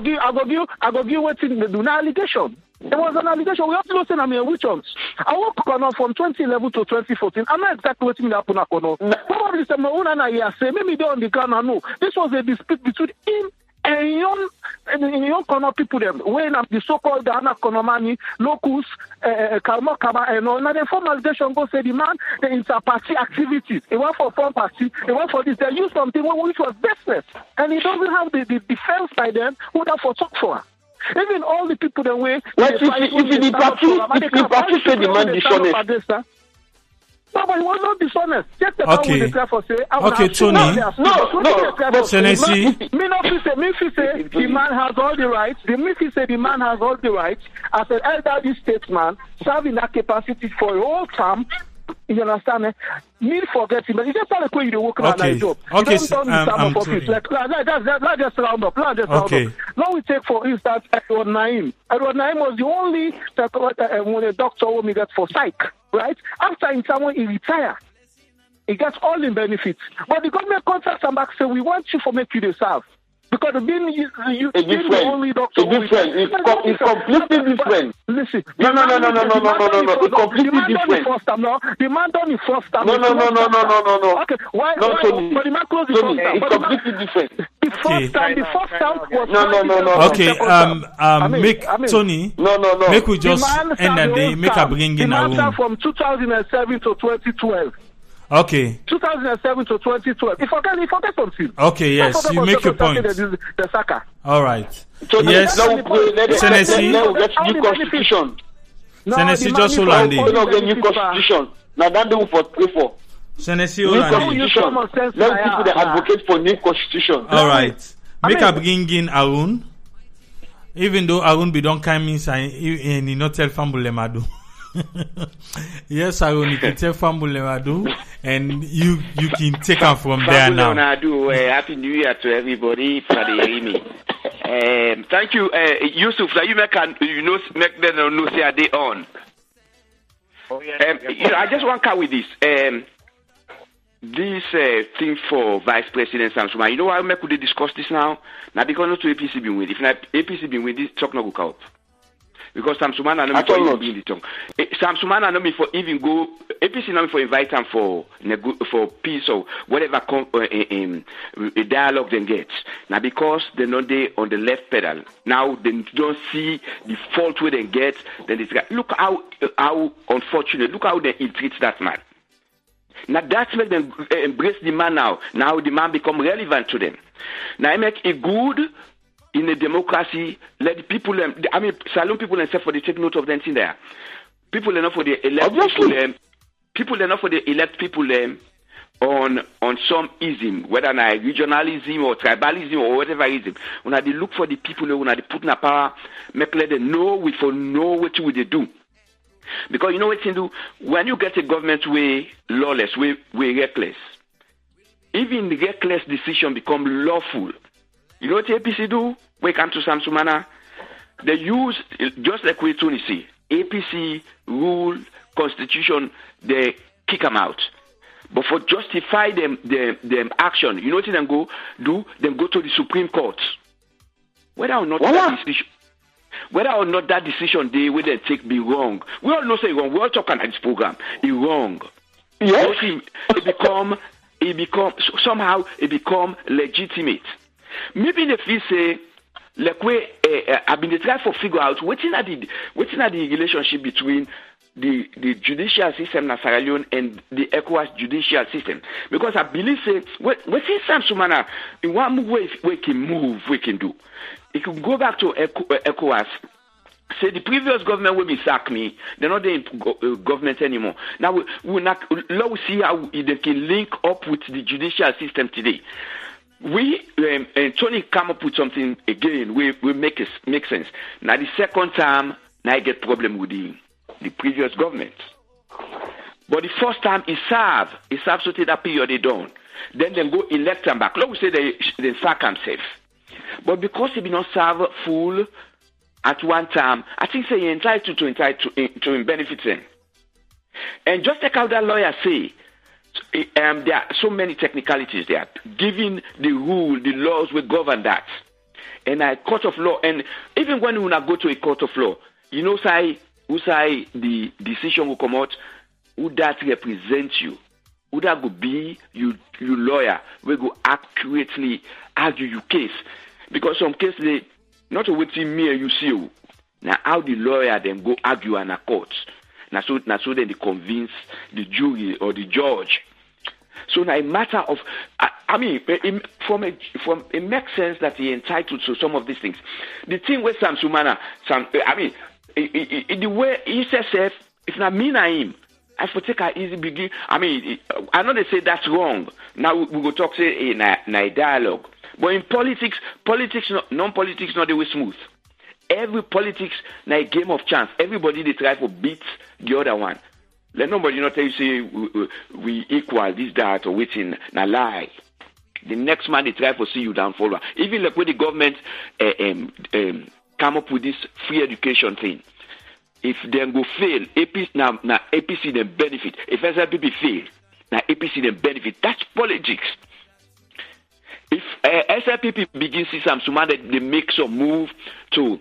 give what in the allegation. There was an allegation. We have to listen. Which ones? I work from 2011 to 2014. I'm not exactly what happened. Probably some say maybe they on the ground. I know this was a dispute between him and young Kono people. Them when the so-called Ghana Konomani locals, Kama, and all. Now the formal allegation go say the man the inter-party activities. He went for foreign party. He went for this. They used something which was business, and he doesn't have the defense by them who that for talk for. Even all the people that way. If the party say the man dishonest. No, but he was not dishonest. Just the okay, Tony. No. Tennessee. Me say the man has all the rights. The man has all the rights as an elderly statesman serving that capacity for a whole term. You understand me? Me forget him, but it's just like when you work on a job. Okay, let's just round up. Now we take for instance Edward Naim. Edward Naim was the only doctor who we got for psych, right? After in someone he retired, he gets all the benefits. But the government contacts him back say we want you for make you the serve. Because being the only doctor it's completely different. Listen. No. It's completely different. The man done the first time. No. Okay, why? But the man closed the first time. It's completely different. The first time was Okay, make Tony. No. Make we just end the day. Make a bring in a room. From 2007 to 2012. Okay. 2007 to 2012. If I forget something. Okay, yes, you make your point. The Saka. All right. So yes. Tennessee. Now get new constitution. Tennessee just hold on. We don't get new constitution. Now that do for pray for. Tennessee hold on. Let people that advocate for new constitution. All right. Make a bring in Arun. Even though Arun be don't come inside and he not tell Fambule Madu. Yes, Arun, you can tell Fambule Madu. And you can take her from there now. Happy New Year to everybody for the me. Thank you, Yusuf. That you make them know say they on. I just want to come with this. This thing for Vice President Sam Sumana, you know why could they discuss this now? Now because not to APC been with. If not APC been with, this talk not go come up. Because Sam Sumana no me for even be in the tongue. Sam Sumana no me for even go. APC no me for invite them for peace or whatever a dialogue then gets. Now because they're not there on the left pedal. Now they don't see the fault where they get. Then they say, look how unfortunate. Look how they treat that man. Now that's make them embrace the man now. Now the man become relevant to them. Now I make it good. In a democracy, let the people, salon people themselves for the take note of them in there. People enough for the elect people enough for the elect people on some ism, whether na regionalism or tribalism or whatever ism. When they look for the people, when they put in a power, make let them know what they do. Because you know what you do when you get a government way lawless, way reckless. Even the reckless decision become lawful. You know what the APC do? When it comes to Sam Sumana, they use, just like we see, APC rule, constitution, they kick them out. But for justify them action, you know what they go do? Them go to the Supreme Court. Whether or not that decision they will then take be wrong. We all know say wrong. We all talk about this program. It's wrong. Yes. It become legitimate. Maybe the feel say, like we I've been trying to figure out what's in the relationship between the judicial system in Sierra Leone and the ECOWAS judicial system. Because I believe say what's in Sam Sumana in one way we can do. It can go back to ECOWAS. Say the previous government will be sack me. They're not in government anymore. Now we'll see how they can link up with the judicial system today. We and Tony come up with something again. We make sense. Now the second time, now I get problem with the previous government. But the first time he serve so that period they don't. Then them go elect him back. Let we say they sack himself. But because he be not serve full at one time, I think say he entitled to benefit him. And just like how that lawyer say. There are so many technicalities there. Given the rule, the laws will govern that. And a court of law, and even when we not go to a court of law, you know, who say the decision will come out, who that represents you, who that will be you lawyer, will go accurately argue your case. Because some case they not waiting me and you see you. Now how the lawyer then go argue in a court. Now so then they convince the jury or the judge. So now a matter of, it makes sense that he entitled to some of these things. The thing with Sam Sumana, the way he says, if not me na him, I for take an easy begin. I know they say that's wrong. Now we go talk say in a dialogue. But in politics, non-politics not always smooth. Every politics na a game of chance. Everybody they try to beat the other one. Let nobody not tell you say we equal this, that, or waiting na lie. The next man they try to see you down follow. Even like when the government come up with this free education thing. If they go fail, APC then benefit. If SLPP fail, now APC then benefit. That's politics. If SLPP begins to see some Sumana, they make some move to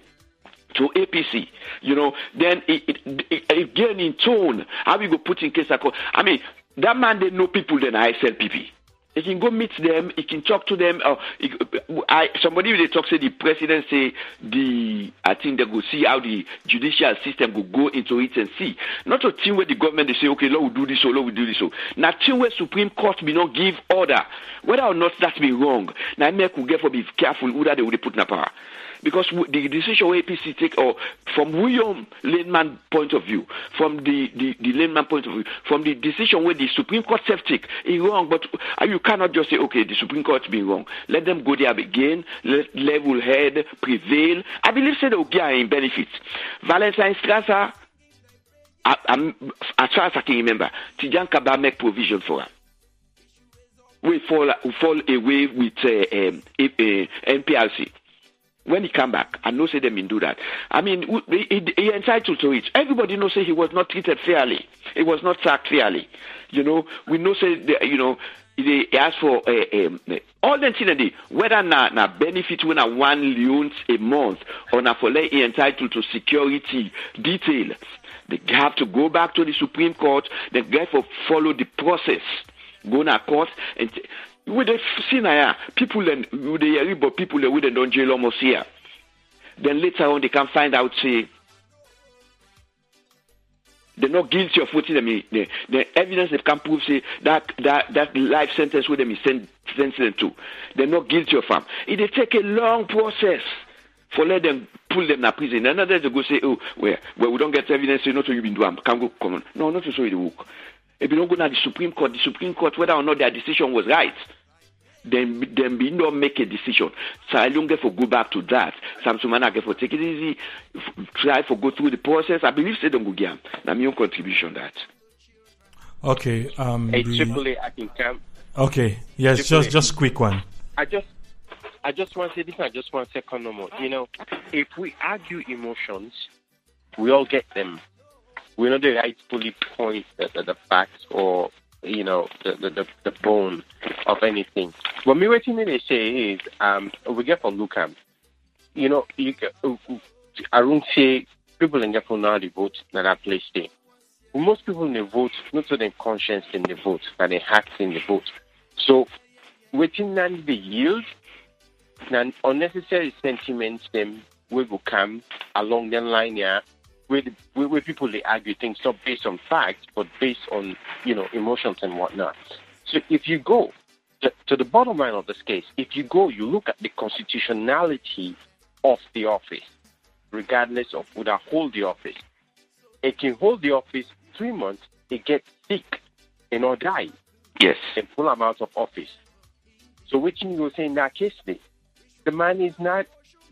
APC, you know, then it again in tone, how we go put in case that man they know people than SLPP. He can go meet them, he can talk to them. Somebody they talk say the president say I think they go see how the judicial system will go into it and see. Not a team where the government they say, okay, Lord we do this so, Lord we do this so. Now team where Supreme Court be not give order. Whether or not that be wrong. Now I could get for be careful who that they would put in a power. Because the decision APC take, or from William Laneman point of view, from the Laneman point of view, from the decision where the Supreme Court self take, is wrong. But you cannot just say, okay, the Supreme Court's been wrong. Let them go there again. Let level head prevail. I believe say they will get in benefits. Valentine Strasser, as far as I can remember, Tijan Kaba make provision for her. We fall away with NPRC. when he come back, I know say them do that. I mean, he entitled to it. Everybody knows say he was not treated fairly. He was not sacked fairly. We know say they asked for all the things whether na benefit when 1 Leone a month or na for he entitled to security detail. They have to go back to the Supreme Court. They have to follow the process. Go to court and with the scenario, people and with the people that we don't jail almost here. Then later on they can find out say they're not guilty of what the evidence they can prove say that life sentence with them is sentenced to. They're not guilty of them. It take a long process for let them pull them in prison. And then they go say, oh, well, we don't get evidence, so not to you been doing. Can go come on. No, not to show you the work. If you don't go to the Supreme Court, whether or not their decision was right, then we don't make a decision. So I don't get for go back to that. Sam Sumana get for take it easy, try for go through the process. I believe say don't go get. Now my own contribution that. Okay. Tripoli, I can come. Okay. Yes, Tripoli. just quick one. I just want to say this. I just want to second no more. If we argue emotions, we all get them. We know the rightfully point the facts or the bone of anything. But me what they say is we get for look at I won't say people in Japan now they vote that are place there. Most people in the vote not so their conscience in the vote, but they act in the vote. So waiting on the yield and unnecessary sentiments them will come along the line here where people they argue things not based on facts but based on emotions and whatnot. So if you go to the bottom line of this case, you look at the constitutionality of the office, regardless of whether hold the office. It can hold the office 3 months, it gets sick and or die. Yes. And full amount of office. So which you will say in that case, the man is not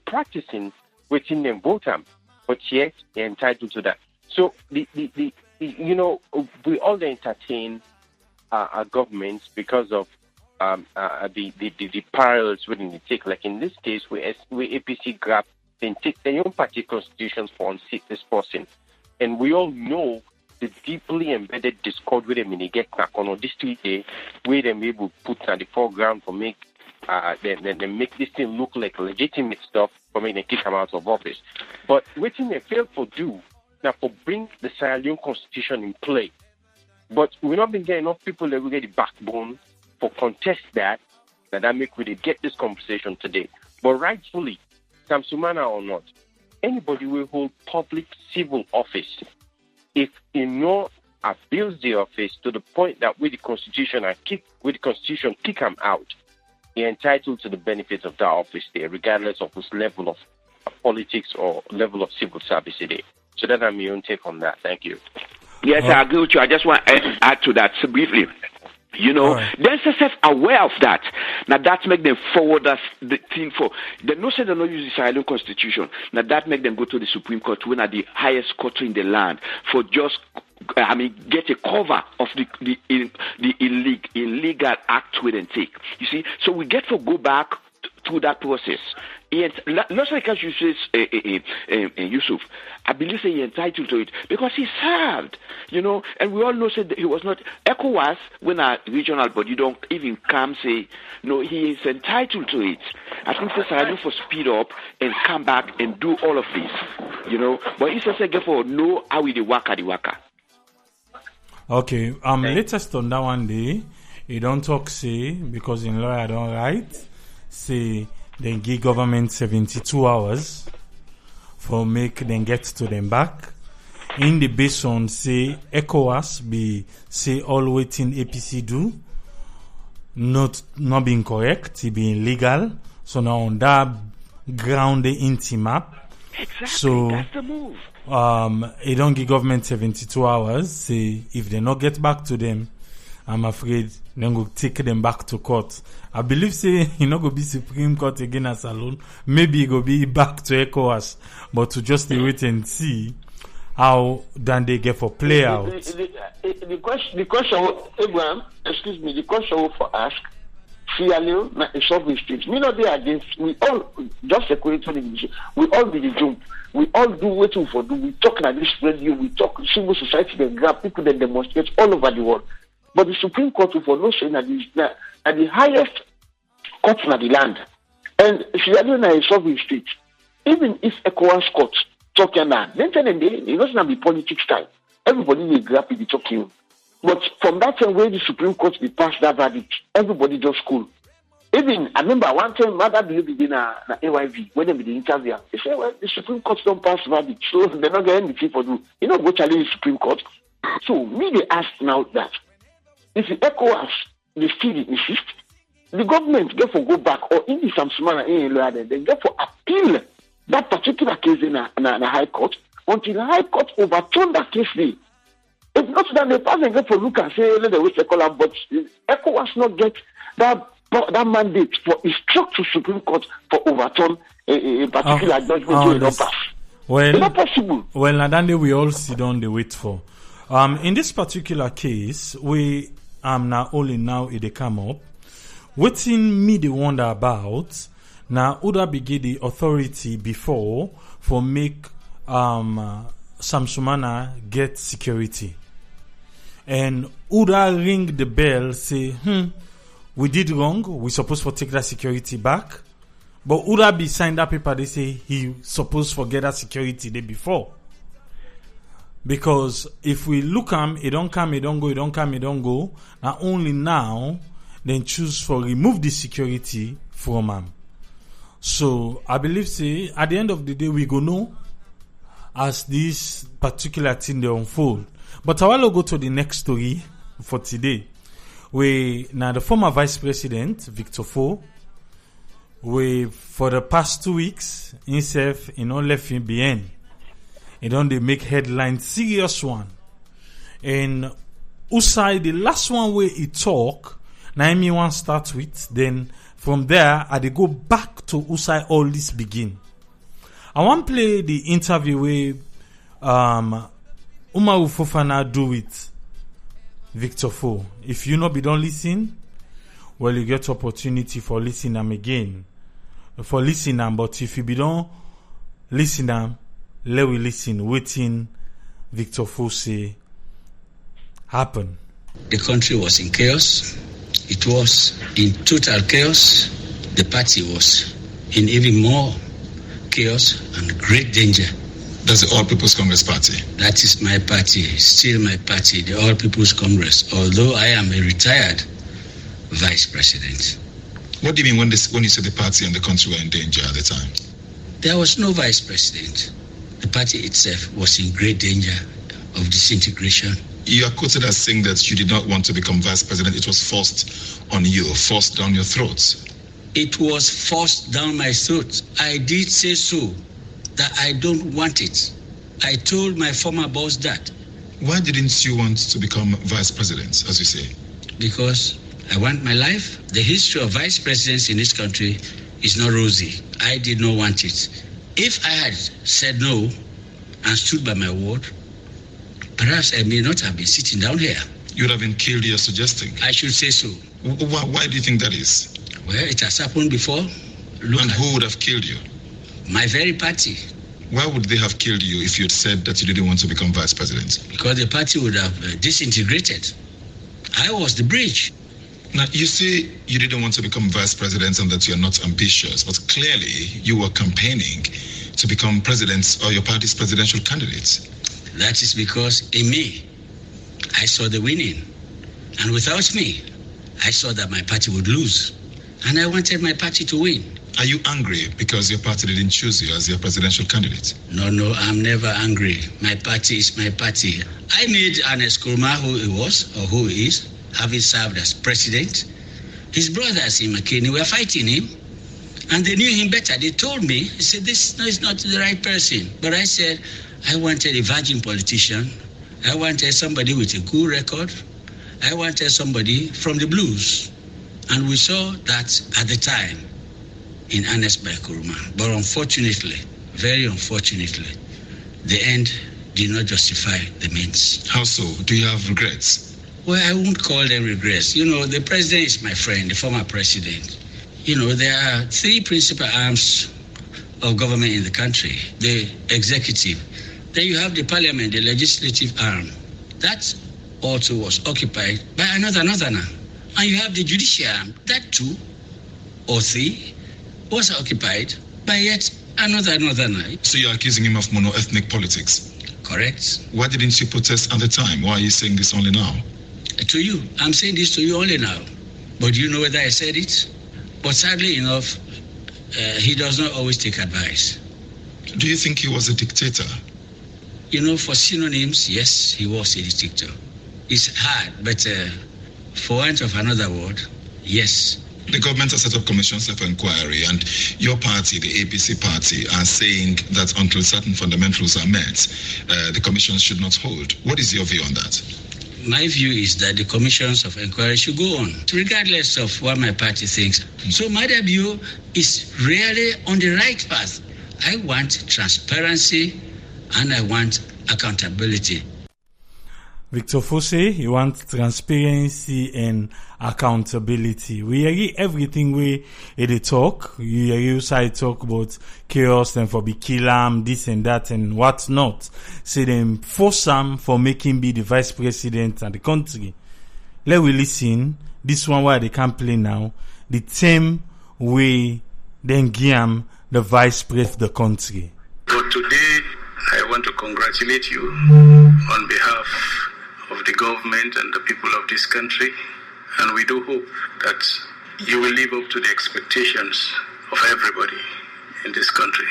practicing within them vote him, but yet they're entitled to that. So we all entertain our governments because of the parallels within the take. Like in this case, where APC grab they take their own party constitutions for unseat this person, and we all know the deeply embedded discord with them in the get back on this 3 day where they may be put at the foreground for make they make this thing look like legitimate stuff for me they kick them out of office. But what they fail to do now for bring the Sierra Leone constitution in play. But we're not been getting enough people that will get the backbone for contest that make we get this conversation today. But rightfully, Sam Sumana or not, anybody will hold public civil office. If abuse the office to the point that with the constitution kick him out, you're entitled to the benefits of that office there, regardless of whose level of politics or level of civil service it is. So that's my own take on that. Thank you. Yes, I agree with you. I just want to add to that so briefly. They're self-aware of that. Now that make them forward us the thing for. They know say they don't use the Sierra Leone constitution. Now that make them go to the Supreme Court when are the highest court in the land for just get a cover of the illegal act we then take. You see, so we get to go back through that process. Not like as you say, Yusuf, I believe he entitled to it because he served, and we all know that he was not ECOWAS when a regional body don't even come say, no, he is entitled to it. I think that's I for speed up and come back and do all of this, but it's just like for know how we the waka. Okay, latest on that one day, you don't talk say because in law I don't write. Say they give government 72 hours for make them get to them back. In the based on say ECOWAS be say all waiting APC do not being correct, it being illegal. So now on that ground they intimate. Exactly, so that's the move. It don't give government 72 hours. Say if they not get back to them, I'm afraid then go take them back to court. I believe say not go be Supreme Court again as alone. Maybe it go be back to ECOWAS, but to just wait and see how then they get for play out. The question, Abraham, excuse me, the question for ask Sierra Leone, a sovereign state. Me not there against. We all just security. We all be the jump. We all do what we for do. We talk at this radio. We talk civil society. They grab people that demonstrate all over the world. But the Supreme Court for no saying that the highest court in the land, and Sierra Leone is a sovereign state. Even if ECOWAS court talking now, then it doesn't be politics time. Everybody will grab it, talking. But from that time when the Supreme Court they passed that verdict, everybody just cool. Even I remember one time Mother Baby in AYV when they be the interview, they say, well, the Supreme Court don't pass verdict, so they're not getting anything for do. You know, go challenge the Supreme Court. So me they ask now that if the ECOWAS they still insist, the government get for go back or in the Sam Sumana in they get for appeal that particular case in a High Court until the High Court overturned that case. It's not that the person get for look and say let the whistle call but ECOWAS not get that mandate for instruct to Supreme Court for overturn a particular judgment not pass. Well, it's not possible. Well, Nadande, we all sit down the wait for. In this particular case, we now only now it come up. Waiting me the wonder about now Uda begin the authority before for make Sam Sumana get security. And Uda ring the bell, say, we did wrong, we supposed to take that security back. But Uda be signed that paper, they say he supposed to get that security day before. Because if we look it don't come, it don't go, it don't come, it don't go. Now only now, then choose for remove the security from him. So I believe, say, at the end of the day, we go know as this particular thing they unfold. But I will go to the next story for today. Now the former Vice President Victor Foh, for the past 2 weeks, himself in all left him behind. He don't they make headlines, serious one. And Usai, the last one where he talk, now me want start with. Then from there, I they go back to Usai all this begin. I want play the interview where Umaru Fofana do with Victor Foh. If you not be don't listen, well you get opportunity for listen them again. For listen them, but if you be don't listen them, let we listen. Waiting Victor Foh say happen. The country was in chaos. It was in total chaos. The party was in even more chaos and great danger. That's the All People's Congress Party? That is my party, still my party, the All People's Congress, although I am a retired vice president. What do you mean when you say the party and the country were in danger at the time? There was no vice president. The party itself was in great danger of disintegration. You are quoted as saying that you did not want to become vice president. It was forced on you, forced down your throats. It was forced down my throat. I did say so, that I don't want it. I told my former boss that. Why didn't you want to become vice president, as you say? Because I want my life. The history of vice presidents in this country is not rosy. I did not want it. If I had said no and stood by my word, perhaps I may not have been sitting down here. You would have been killed, you're suggesting? I should say so. Why do you think that is? Well, it has happened before. And who would have killed you? My very party. Why would they have killed you if you had said that you didn't want to become vice president? Because the party would have disintegrated. I was the bridge. Now, you say you didn't want to become vice president and that you're not ambitious, but clearly you were campaigning to become president or your party's presidential candidate. That is because in me, I saw the winning. And without me, I saw that my party would lose. And I wanted my party to win. Are you angry because your party didn't choose you as your presidential candidate? No, I'm never angry. My party is my party. I made Ernest Kurma who he was, or who he is, having served as president. His brothers in McKinney were fighting him, and they knew him better. They told me, he said, this is not the right person. But I said, I wanted a virgin politician. I wanted somebody with a good record. I wanted somebody from the blues. And we saw that at the time in Ernest Kurma. But unfortunately, very unfortunately, the end did not justify the means. How so? Do you have regrets? Well, I won't call them regrets. The president is my friend, the former president. There are three principal arms of government in the country. The executive. Then you have the parliament, the legislative arm. That also was occupied by another northerner. And you have the judicial arm. That too, or three, was occupied by yet another northerner. So you're accusing him of mono-ethnic politics? Correct. Why didn't you protest at the time? Why are you saying this only now? To you. I'm saying this to you only now. But do you know whether I said it? But sadly enough, he does not always take advice. Do you think he was a dictator? For synonyms, yes, he was a dictator. It's hard, but for want of another word, yes. The government has set up commissions of inquiry, and your party, the APC party, are saying that until certain fundamentals are met, the commissions should not hold. What is your view on that? My view is that the commissions of inquiry should go on, regardless of what my party thinks. So my view is really on the right path. I want transparency and I want accountability. Victor Foh say he wants transparency and accountability. We hear everything we they talk. You hear side talk about chaos and for be kill him, this and that and what not. Say them force him for making be the vice president of the country. Let we listen. This one where they can play now. The same way then give him the vice president of the country. But today I want to congratulate you on behalf of the government and the people of this country, and we do hope that you will live up to the expectations of everybody in this country.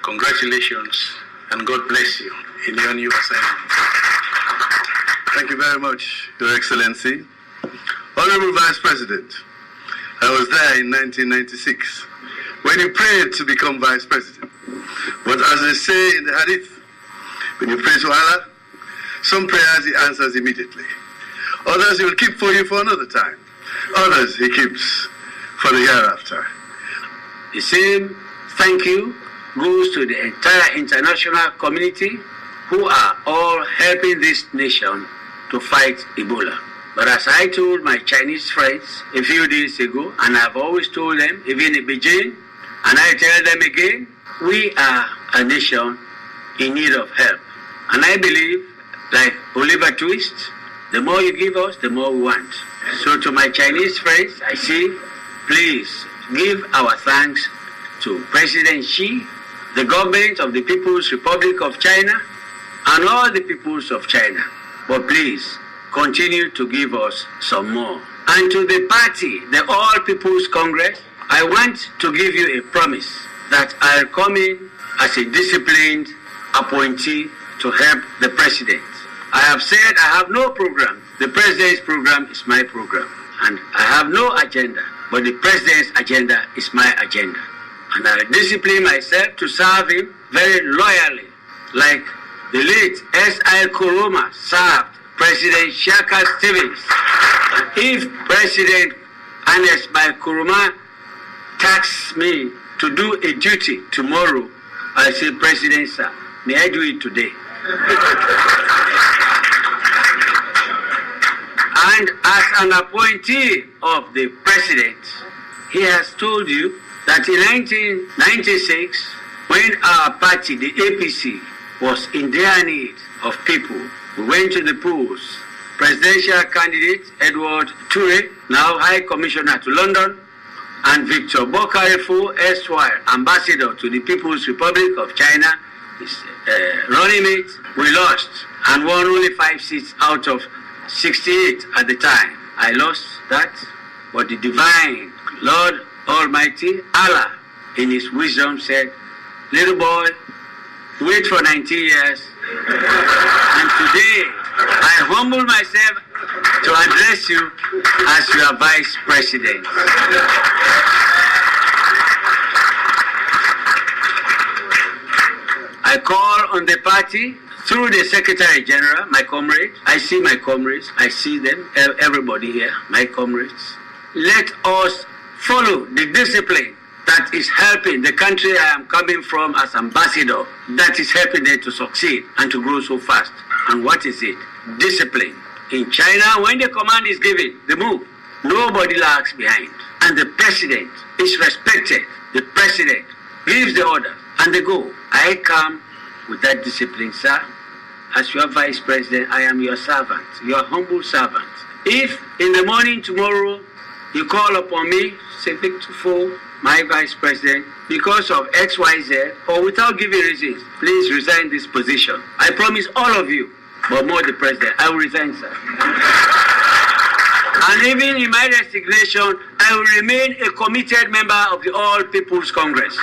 Congratulations, and God bless you in your new assignment. Thank you very much, Your Excellency. Honorable Vice President, I was there in 1996 when you prayed to become Vice President. But as they say in the Hadith, when you pray to Allah, some prayers He answers immediately. Others He will keep for you for another time. Others He keeps for the hereafter. The same thank you goes to the entire international community who are all helping this nation to fight Ebola. But as I told my Chinese friends a few days ago, and I've always told them, even in Beijing, and I tell them again, we are a nation in need of help. And I believe, like Oliver Twist, the more you give us, the more we want. So to my Chinese friends, I say, please give our thanks to President Xi, the government of the People's Republic of China, and all the peoples of China. But please, continue to give us some more. And to the party, the All People's Congress, I want to give you a promise that I'll come in as a disciplined appointee to help the president. I have said I have no program. The president's program is my program. And I have no agenda, but the president's agenda is my agenda. And I'll discipline myself to serve him very loyally, like the late S.I. Kuruma served President Shaka Stevens. If President Ernest Bai Kuruma tasks me to do a duty tomorrow, I say, President, sir, may I do it today? And as an appointee of the president, he has told you that in 1996, when our party, the APC, was in dire need of people, we went to the polls. Presidential candidate Edward Ture, now High Commissioner to London, and Victor Foh, erstwhile Ambassador to the People's Republic of China, his running mate, we lost and won only 5 seats out of 68 at the time. I lost that, but the divine Lord Almighty, Allah, in His wisdom said, little boy, wait for 19 years, and today I humble myself to address you as your Vice President. I call on the party through the Secretary General, my comrades. I see my comrades. I see them, everybody here, my comrades. Let us follow the discipline that is helping the country I am coming from as ambassador, that is helping them to succeed and to grow so fast. And what is it? Discipline. In China, when the command is given, they move. Nobody lags behind. And the president is respected. The president gives the order and they go. I come with that discipline, sir. As your vice president, I am your servant, your humble servant. If in the morning tomorrow you call upon me, say, Victor Foh, my vice president, because of XYZ or without giving reasons, please resign this position. I promise all of you, but more the president, I will resign, sir. And even in my resignation, I will remain a committed member of the All People's Congress.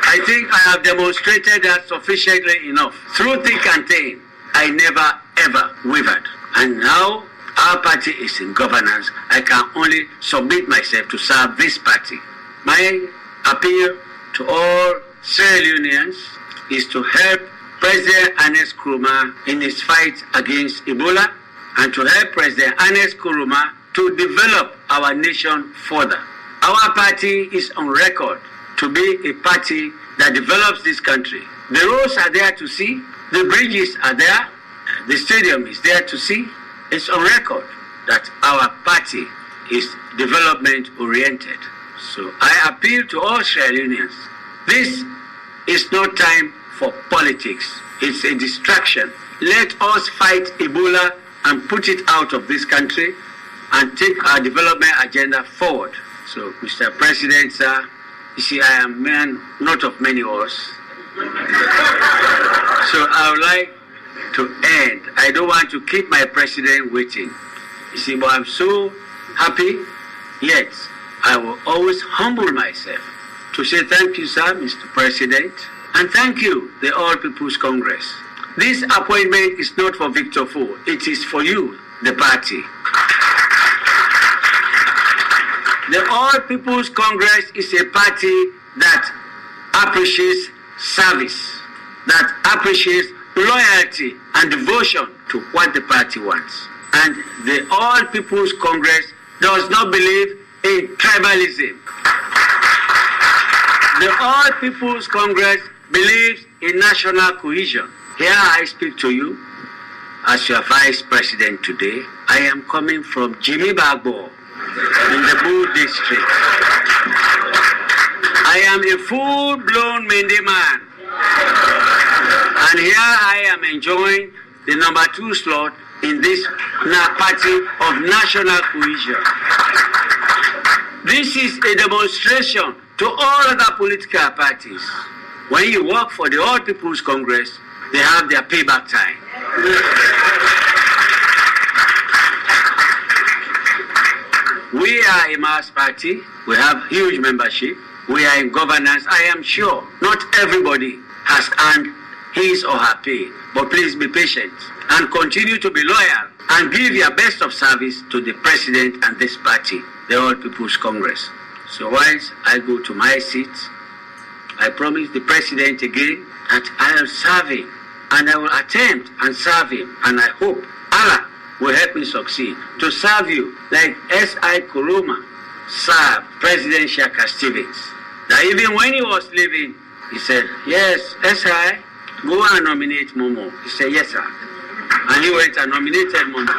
I think I have demonstrated that sufficiently enough. Through thick and thin, I never ever wavered. And now our party is in governance. I can only submit myself to serve this party. My appeal to all Sierra Leoneans is to help President Ernest Nkrumah in his fight against Ebola and to help President Ernest Nkrumah to develop our nation further. Our party is on record to be a party that develops this country. The roads are there to see, the bridges are there, the stadium is there to see. It's on record that our party is development oriented. So I appeal to all Sierra Leoneans. This is no time for politics. It's a distraction. Let us fight Ebola and put it out of this country and take our development agenda forward. So, Mr. President, sir, you see, I am man not of many words. So I would like to end. I don't want to keep my president waiting. You see, but I'm so happy, yet I will always humble myself to say thank you, sir, Mr. President, and thank you, the All People's Congress. This appointment is not for Victor Foh. It is for you, the party. The All People's Congress is a party that appreciates service, that appreciates loyalty and devotion to what the party wants. And the All People's Congress does not believe in tribalism. The All People's Congress believes in national cohesion. Here I speak to you as your vice president today. I am coming from Jimmy Bagbo in the Bull district. I am a full-blown Mende man. And here I am enjoying the number 2 slot in this party of national cohesion. This is a demonstration to all other political parties. When you work for the All People's Congress, they have their payback time. We are a mass party. We have huge membership. We are in governance. I am sure not everybody has earned his or her pay. But please be patient and continue to be loyal and give your best of service to the president and this party, the All People's Congress. So once I go to my seat, I promise the president again that I will serve him and I will attempt and serve him. And I hope Allah will help me succeed to serve you like S.I. Kuruma served President Shaka Stevens. That even when he was leaving, he said, yes, S.I., go and nominate Momo. He said, yes, sir. And he went and nominated Momo.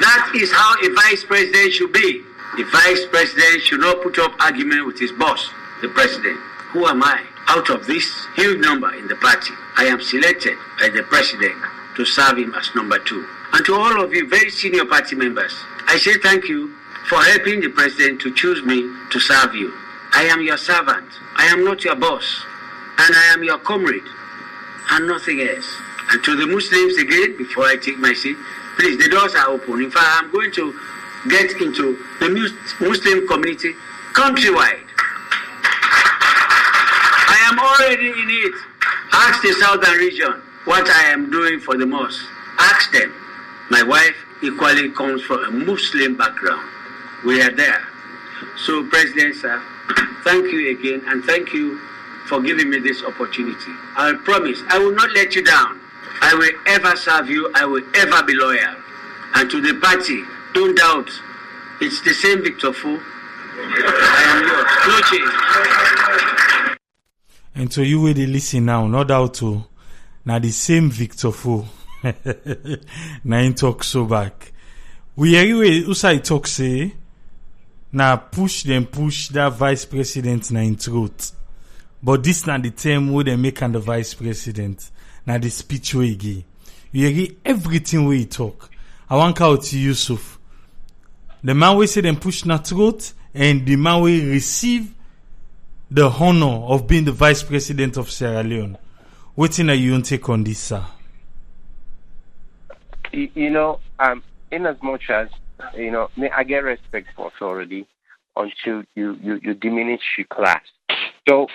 That is how a vice president should be. The vice president should not put up argument with his boss, the president. Who am I? Out of this huge number in the party, I am selected by the president to serve him as number 2. And to all of you very senior party members, I say thank you for helping the president to choose me to serve you. I am your servant. I am not your boss. And I am your comrade and nothing else. And to the Muslims again, before I take my seat, please, the doors are open. In fact, I'm going to get into the Muslim community countrywide. I am already in it. Ask the southern region what I am doing for the mosque. Ask them. My wife equally comes from a Muslim background. We are there. So, President, sir, thank you again, and thank you for giving me this opportunity. I promise I will not let you down. I will ever serve you. I will ever be loyal. And to the party, don't doubt, it's the same Victor Foh. I am yours. No change. And to you where they listen now, no doubt to Now the same Victor Foh. Now he talk so back. We anyway, Usai talk say, now push that vice president na in throat. But this not the term where they make and the vice president. Now the speech way give. You agree everything we talk. I want to out to Yusuf. The man we say them push na throat, and the man we receive the honor of being the vice president of Sierra Leone. What thing are you on take on this, sir? In as much as, I get respect for authority until you diminish your class. So,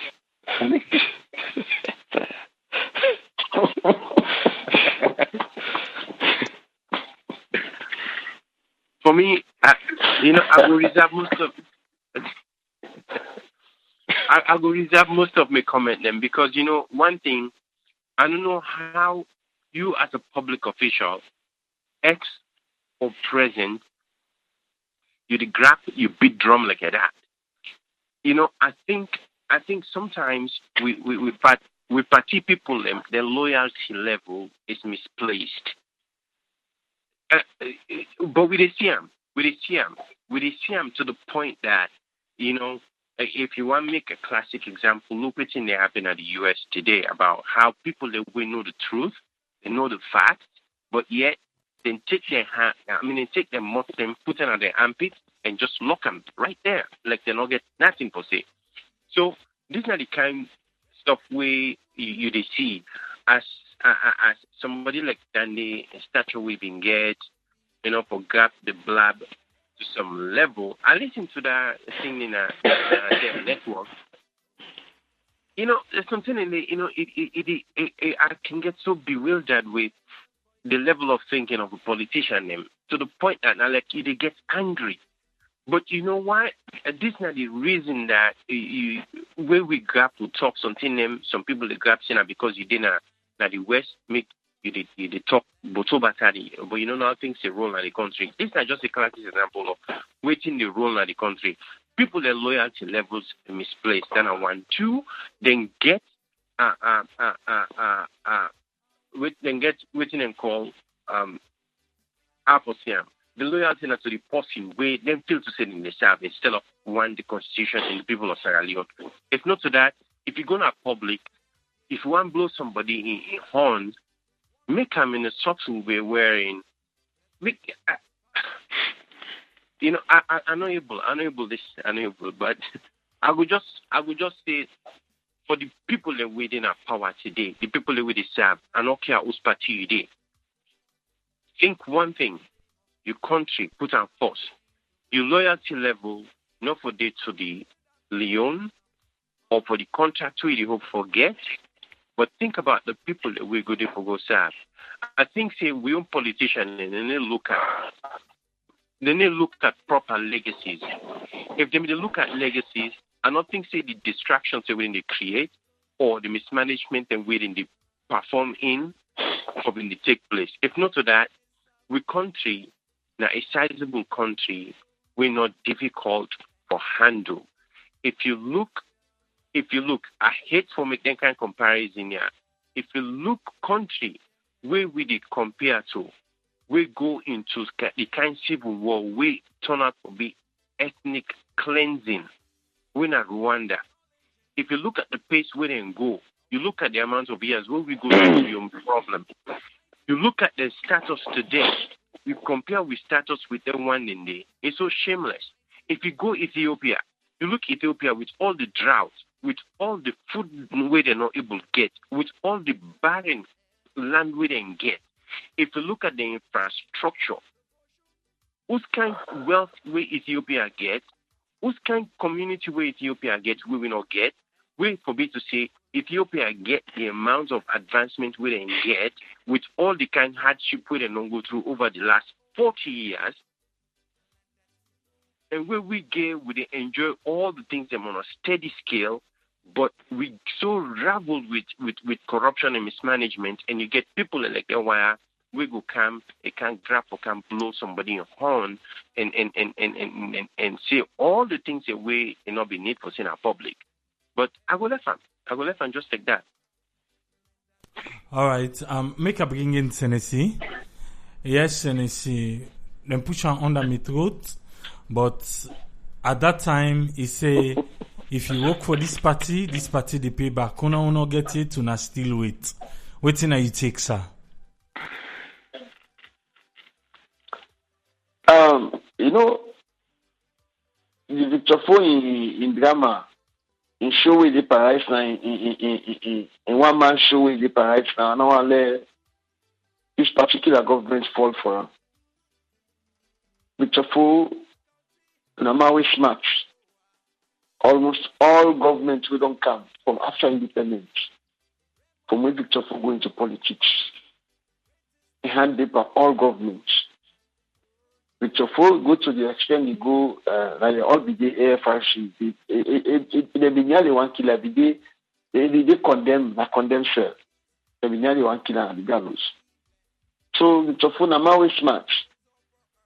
for me, I will reserve most of my comment then, because one thing, I don't know how you as a public official, ex or present, you beat drum like that. I think sometimes we party people, their loyalty level is misplaced. But we see them to the point that, if you want to make a classic example, look what's in there happening at the U.S. today about how people that we know the truth, they know the facts, but yet they take their hand, they take their Muslim, put it on their armpit, and just lock them right there, like they don't get nothing per se. So this is not the kind of stuff where you see as somebody like Danny, stature we been get, for grab the blab to some level. I listen to that thing in their network. There's something in the, I can get so bewildered with the level of thinking of a politician to the point that they get angry. But you know what? This is not the reason that where we grab to talk something some people they grab saying because you didn't the West make you did talk Botobatari, but now things a role in the country. This is not just a classic example of waiting the role in the country. People their loyalty levels misplaced. Then I want to then get waiting and call Aposiam. The loyalty to the person where them feel to say in the South instead of one the constitution and the people of Sierra Leone. If not to that, if you go to public, if you want to blow somebody in horns, make them in a subtle way wherein I know able, but I would just say for the people that within our power today, the people that we serve, I don't care whose party you did. Think one thing. Your country put on force. Your loyalty level, not for day to the Leone or for the contract we hope forget, but think about the people that we're going to go serve. I think say we own politicians and they look at proper legacies. If they look at legacies, I don't think say the distractions that they create or the mismanagement and within they perform in or when they take place. If not to that, we country now a sizable country, we're not difficult for handle. If you look, I hate for making kind of comparison here. If you look country where we did compare to, we go into the kind of civil war, we turn out to be ethnic cleansing. We're not Rwanda. If you look at the pace where they go, you look at the amount of years where we go through your problem. You look at the status today. You compare with status with the one in there. It's so shameless. If you go Ethiopia, you look Ethiopia with all the droughts, with all the food where they're not able to get, with all the barren land where they get. If you look at the infrastructure, whose kind of wealth where Ethiopia gets, whose kind of community where Ethiopia gets, we will not get. We forbid to say Ethiopia get the amount of advancement we then get with all the kind of hardship we then go through over the last 40 years. And where we get, we enjoy all the things on a steady scale, but we so raveled with corruption and mismanagement, and you get people like that where we go camp, they can't grab or can't blow somebody in horn and say all the things that we not be need for seeing our public. But I go left and just like that. All right. Make a bring in Tennessee. Yes, Tennessee. Then push her under my throat. But at that time, he say, if you work for this party they pay back. Una get it, una still wait. Waiting you take, sir. You know, the Victor Foh in drama, in show with the Paris now, in one man show with the Paris now, and I let this particular government fall for him. Victor Foh, no matter which match, almost all governments will don't come from after independence, from when Victor Foh go into politics. He hand paper all governments. Victor Foh go to the extent he go like all the day AFRC. They be nearly 1 kilo every day. They condemn cell. They be nearly 1 kilo at the gallows. So Victor Foh na man smart.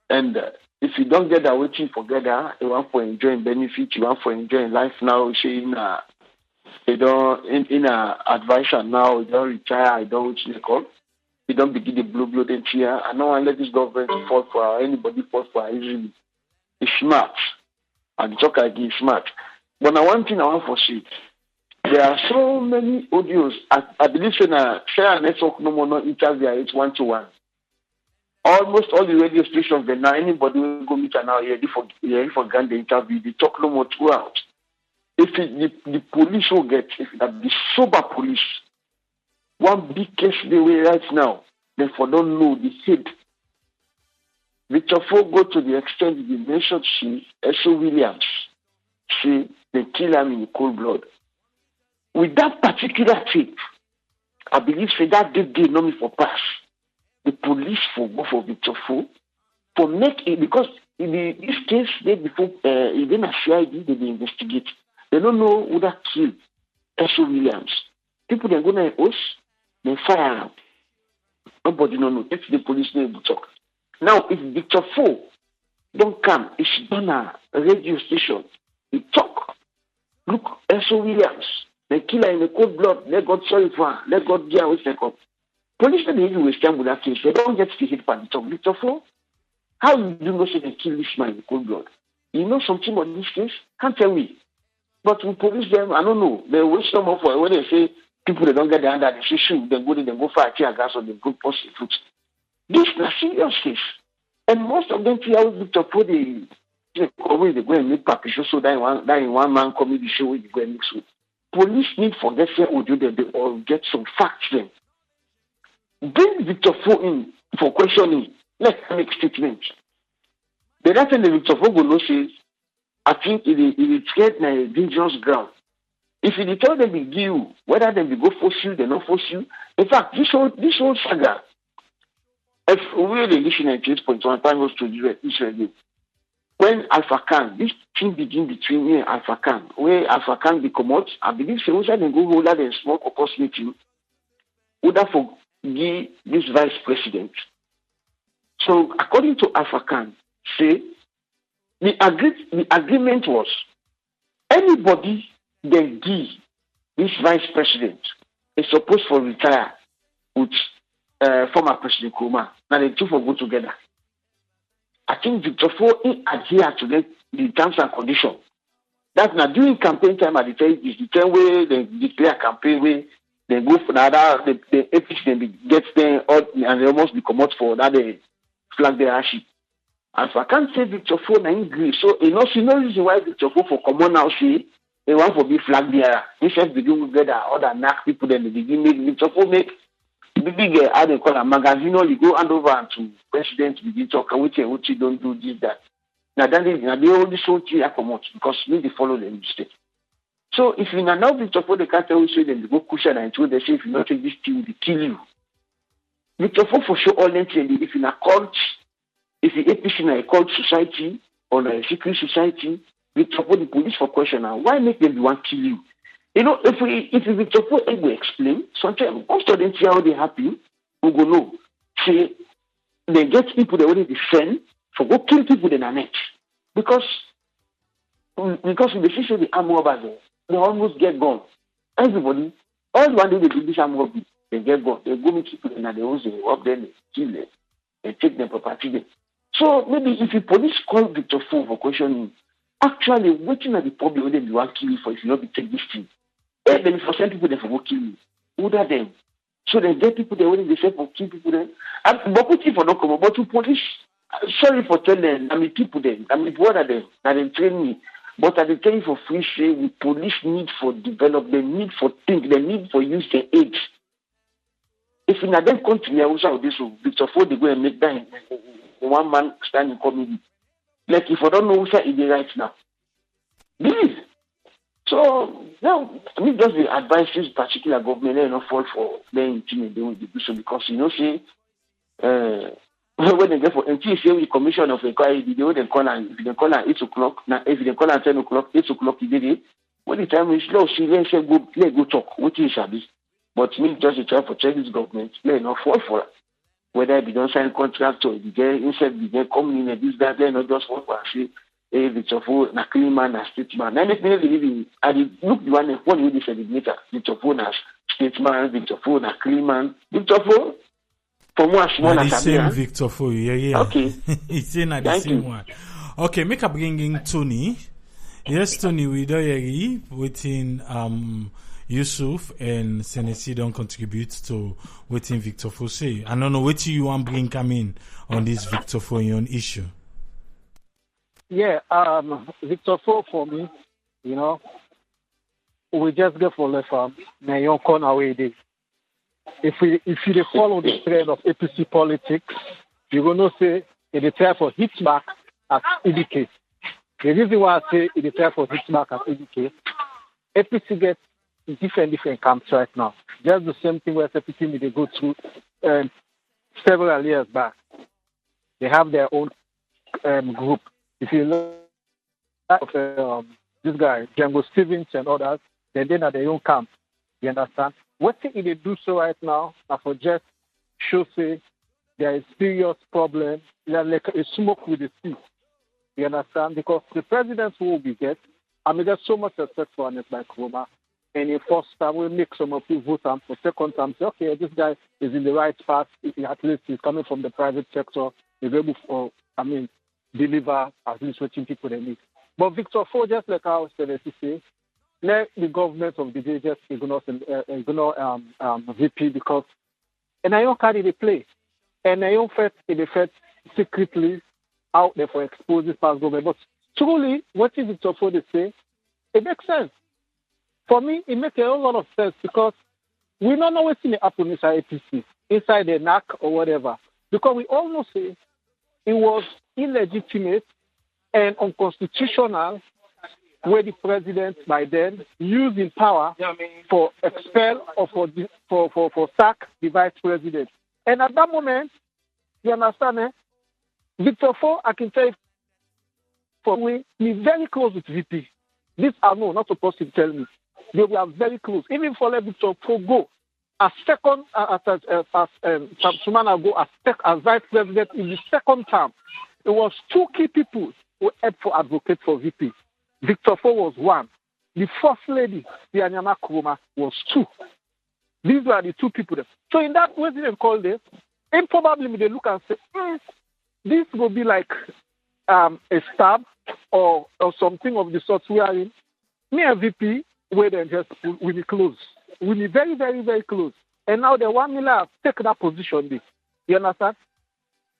And if you don't get that waiting for gather, you want for enjoying benefit, you want for enjoying life now, say in a advisor now, you don't retire, you don't which they call. We don't begin the blue then here. I know I let this government fall for her, anybody fall for her easily. It's smart. And talk again smart. But now one thing I want to see. There are so many audios. I believe share network no more no interview, it's 1-to-1. Almost all the radio stations there now, anybody will go meet her now here for grant the interview, they talk no more throughout. If the police will get, if that the sober police, one big case they way right now, therefore don't know the head. Victor Foh go to the extent they mentioned she, Esho Williams, she, they kill him in cold blood. With that particular tape, I believe say that they know me for pass. The police for go for Victor Foh for make it because in this case they before even a CID they investigate. They don't know who that killed Esho Williams. People they go na house. They fire him. Nobody know. If the police know to talk. Now, if Victor Foh don't come, it's done a radio station. He talk. Look, Esho Williams, they kill her in the cold blood. Let God sorry for her. Let God give her a second. Police don't even waste time with that case. They don't get to hit by the talk. Victor Foh, how you do not say they kill this man in the cold blood? You know something on this case? Can't tell me. But we police them, I don't know. They waste some of when they say people they don't get the under the issue, they go fight tear gas or they go post the fruits. This is a serious case. And most of them feel out Victor Foh they go and make package so that in one man comedy show where they go and mix with. Police need for get say audio they or get some facts then. Bring Victor Foh in for questioning. Let's make statements. The other thing the Victor Foh go no says, I think it create a dangerous ground. If you tell them they give you, whether they go force you, they not force you. In fact, this whole saga, if we really listen at 8.1 time was to Israel, when Alpha Khan, this thing begin between me and Alpha Khan, where Alpha Khan become out, I believe so they go hold that and small caucus meeting, would have for give this vice president. So according to Alpha Khan, say the agreement was anybody then give this vice president is supposed to retire with former President Nkrumah. Now the two for go together. I think Victor Foh adhere to the terms and conditions. That's not during campaign time at the time is the time where they declare campaign where they go for that the APC then gets them out and they almost become out for that they flag their aship. And so I can't say Victor Foh na agree. So you know, no reason why Victor Foh for common now say they want to be flag bearer. Instead begin together other knock people then they begin make Victor Foh make big how they call a magazine you go hand over to president begin talk and which you don't do this that. Now that is now they only show you come out because they follow the mistake. So if you now Victor Foh they can't tell you say then they go cushion and they say if you not take this thing they kill you. Victor Foh for sure all them if you cult, if the APC in a cult society or a secret society, Victor Foh the police for question now, why make them want to kill you? You know, if Victor Foh will explain, sometimes most of them see how they happy, we go know. Say they get people that already defend for go kill people in the net. Because if they see the arm robbers, they almost get gone. Everybody, all one day they do this arm robbery. They get gun. They go meet people and they also up there, kill them, and take them property them. So maybe if the police call Victor Foh for questioning, actually waiting at the problem when they want to kill you for if you not be take this thing. Then if for send people there for go kill you, order them. So they get people there when they say for kill people there. But put it for no come, but to police. Sorry for telling them, I mean people them, I mean what are them, and they train me. But I tell you for free share, with police need for development, need for think, they need for use their age. If you not them continue also this Victor Foh they go and make that one man standing comedy. Like if I don't know who's in the right now. Please. So now I mean just the advice this particular government they not fall for their team they will do so because you know say when they get for until the commission of inquiry, they will call and if they call at 8 o'clock, now if they call at 10 o'clock, 8 o'clock you did it. When the time is low, she then say go talk, what is this? But me just a try for check this government, they not fall for it. Whether they don't sign contract or they instead they come in and this, that, they not just fall for say, hey, Victor Foh, na clean man, na statesman. Anything they live in, I look the one you say the Victor Foh na statesman, Victor Foh na clean man, Victor Foh. For moi, the same Victor Foh, yeah. Okay. He's saying that the same one. Okay, make a bringing Tony. Yes, Tony, we do agree within Yusuf and Senesi don't contribute to waiting Victor Foh say. I don't know what you want bring come in on this Victor Foh issue. Yeah, Victor Foh for me, you know, we just go for left now you corner away this. If you follow the trend of APC politics, you're going to say it's time for hit back at EDK. The reason why I say it's time for hit back at EDK, APC gets different camps right now. Just the same thing where APC they go through several years back. They have their own group. If you look at this guy, Django Stevens and others, they're then at their own camp. You understand? What thing they do so right now, I for just show say there is serious problem. They're like a smoke with the sea. You understand? Because the presidents who will be get, I mean, there's so much respect for Ernest like Roma. And in first time, we make some of you vote and for second time, say, okay, this guy is in the right path. At least he's coming from the private sector. He's able to, deliver at least what people they need. But Victor Foh, just like I was say, let the government of the day just ignore VP because and I don't carry the play. And I don't fed secretly out there for expose this past government. But truly, what is Victor Foh they say? It makes sense. For me, it makes a whole lot of sense because we don't know what's in the happen inside APC, inside the NAC or whatever. Because we all know say it was illegitimate and unconstitutional where the president by then using power for expel or for sack the vice president. And at that moment, you understand, Victor Foh, I can tell you, for me, he's very close with VP. This I know, not supposed to tell me. They were very close. Even for let Victor Foh go as second, as Sam Sumana go as vice president in the second term. It was two key people who helped for advocate for VP. Victor Foh was one. The first lady, Dianyama Kuruma, was two. These were the two people. So in that way, they call this, and probably they look and say, this will be like a stab or something of the sort we are in. Me and VP, where they just we be close. We be very, very, very close. And now the 1 million take that position. You understand?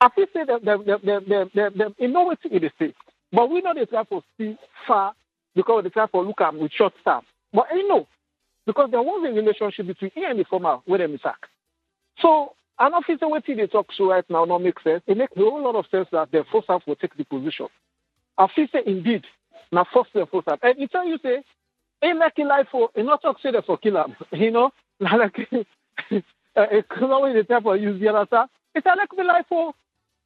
I feel say them in no way it is safe. But we know they try to see far because they try to look at with short term. But you know, because there was a relationship between he and the former where they sack. So I don't feel what they talk so right now not make sense. It makes a whole lot of sense that the first half will take the position. I feel say indeed, now first half. And you tell you say, ain't like a life for not talk say that for kill him. You know, like it's always the type of use the other. It's a like the life for.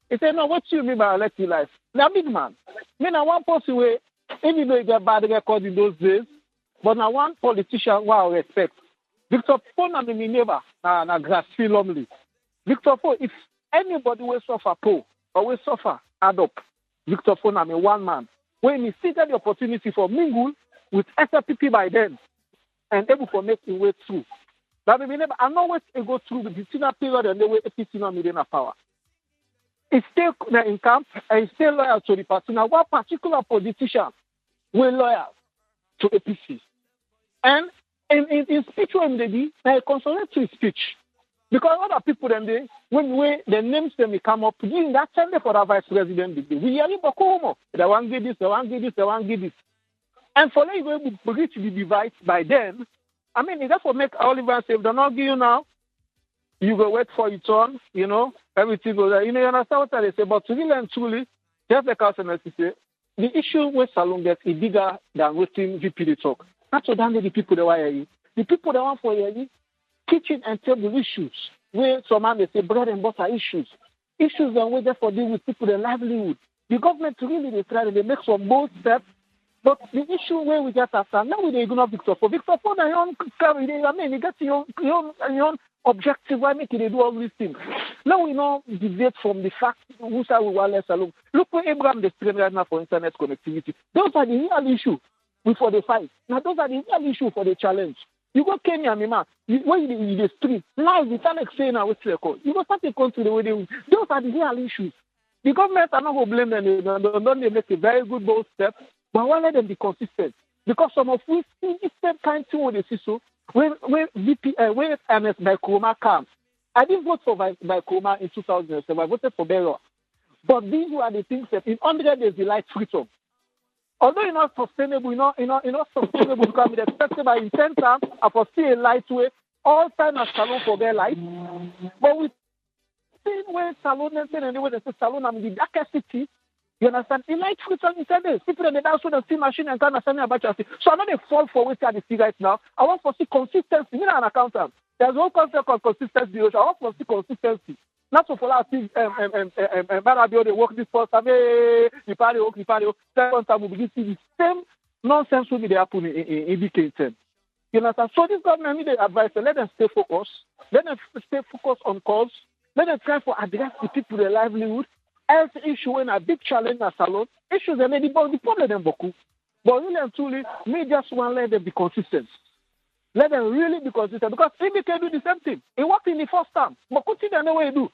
He said, no, what do you mean by elected life? Now, big man. Me, now one person way, even though he get bad record in those days, but now one politician who I respect. Victor Foh, na me neighbor, na Grassfield Lumley. Victor Foh, if anybody will suffer poor or will suffer add up, Victor Foh, na me one man. When he seized the opportunity for mingle with SLPP by then, and able to make his way through. But we never, I know what it go through the senior period and the way APC not meeting power. It's still in camp and it's still loyal to the party. Now, one particular politician will loyal to APC. And in speech when they do, they consolidate to his speech. Because other people then they when the names them come up during that time for the vice president, we are in Bokomo. They want to give this, they want to give this, they want to give this. And for them to reach the device by then, I mean, that's what make Oliver say, if they're not give you now, you go wait for your turn, everything goes there. You understand what they say? But really and truly, just like us and say, the issue with Salon gets is bigger than waiting VP to talk. That's what the people that want you. The people that want for you, kitchen and table issues, where some man they say bread and butter issues and where therefore deal with people their livelihood. The government really they try they make some bold steps, but the issue where we get after now we ignore Victor Foh. Victor Foh na your own carry. I mean, you get your own objective. Why make they do all these things? Now we know deviate from the fact who say we want less alone. Look where Abraham the strain right now for internet connectivity. Those are the real issue for the fight. Now those are the real issue for the challenge. You go Kenya, man. When you in the street, live with Alex saying now what's the call. You go start to country the way they. Those are the real issues. The government are not going to blame them. Don't they make a very good bold step, but I want let them be consistent. Because some of we see the same kind of thing when they see so. When VP, when Ernest by Kuroma comes, I didn't vote for by Kuroma in 2007. I voted for Bero. But these were the things that in 100 days the light freedom. Although it's not sustainable, not sustainable because it's expected by in 10 times, I foresee a light way, all time as Salon for their light. But we see where Salon and the way they say Salon, I mean, the darkest city, you understand? In light freedom in 10 days, people in the dance with the steam machine and kind of send me about your thing. So I'm not a fall for what I see right now. I want to see consistency. I'm not an accountant. There's no concept called consistency. I want to see consistency. Not to follow things, they work this first time, the party, second time, we begin to see the same nonsense will be happen in BK10. You understand? So this government need the advice, let them stay focused, let them stay focused on cause, let them try to address the people, their livelihood, health issue when a big challenge at Salon, issues and the problem them boku. But really and truly, me just want to let them be consistent. Let them really be consistent because if can do the same thing, it worked in the first time. But continue the way you do.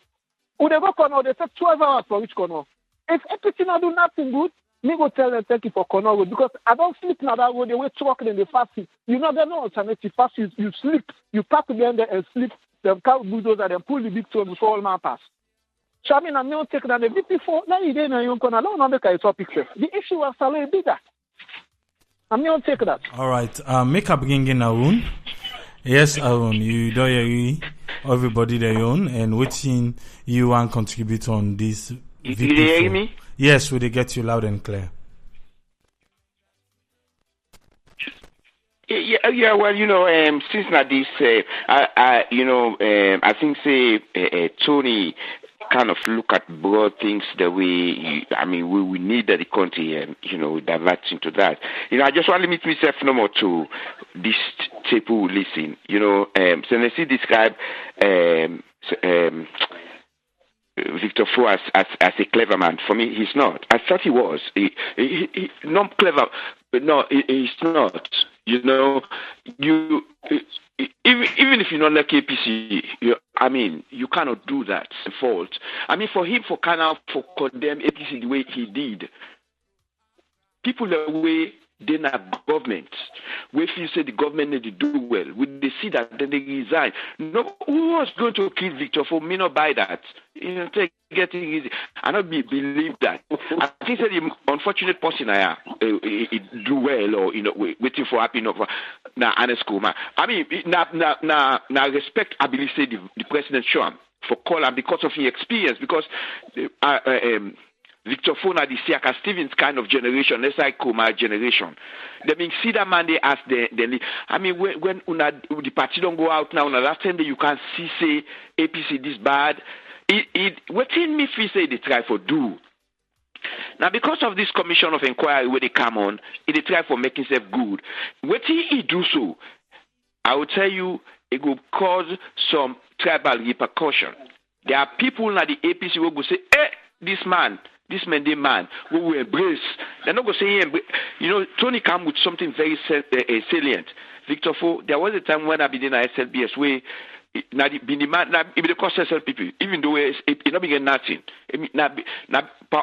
When they go corner, they take 12 hours for each corner. If everything not do nothing good, me go tell them thank you for corner road because I don't sleep now that road. They wait to work in the fasting. You know there's no alternative. Fast you sleep, you park behind there and sleep. Them car bulldozer, them pull the big truck before all man pass. So I mean, I'm not taking that the VP Foh. Now you didn't know you corner. I don't know make a topic. The issue was Salon bigger. I'm not taking that. All right. Make up bringing Arun. Yes, Arun. You don't hear everybody their own and waiting you want to contribute on this. You hear me? Yes, we get you loud and clear. Yeah. Well, since now this, I think Tony kind of look at broad things the way, we need that the country, divert into that. I just want to limit myself no more to this people who listen. So I see describe Victor Foh as a clever man. For me, he's not. I thought he was. He not clever, but no, he's not. Even if you're not like APC, you cannot do that. Fault. For him, for condemn APC the way he did, people the way they not government. If you say the government need to do well, would they see that then they resign? No, who was going to kill Victor Foh? Me not buy that. Getting easy. I not believe that. I think that the unfortunate person he do well or waiting for happy enough. Now, honest Kuma. Now respect. I believe say the president show him for call him because of his experience. Because Victor Foh na the Siaka Stevens kind of generation, let's say Kuma generation. They mean see that man they ask the when the party don't go out now, last time you can see say APC this bad. What in me feel say they try for do. Now because of this commission of inquiry where they come on, they try for making itself good. What he do so, I will tell you it will cause some tribal repercussion. There are people in the APC who will say, this man, they man, we will embrace. They're not going to say, Tony come with something very salient. Victor Foh, there was a time when I been in a SLBS where now the man now even the cost people, even though it not begin nothing. Now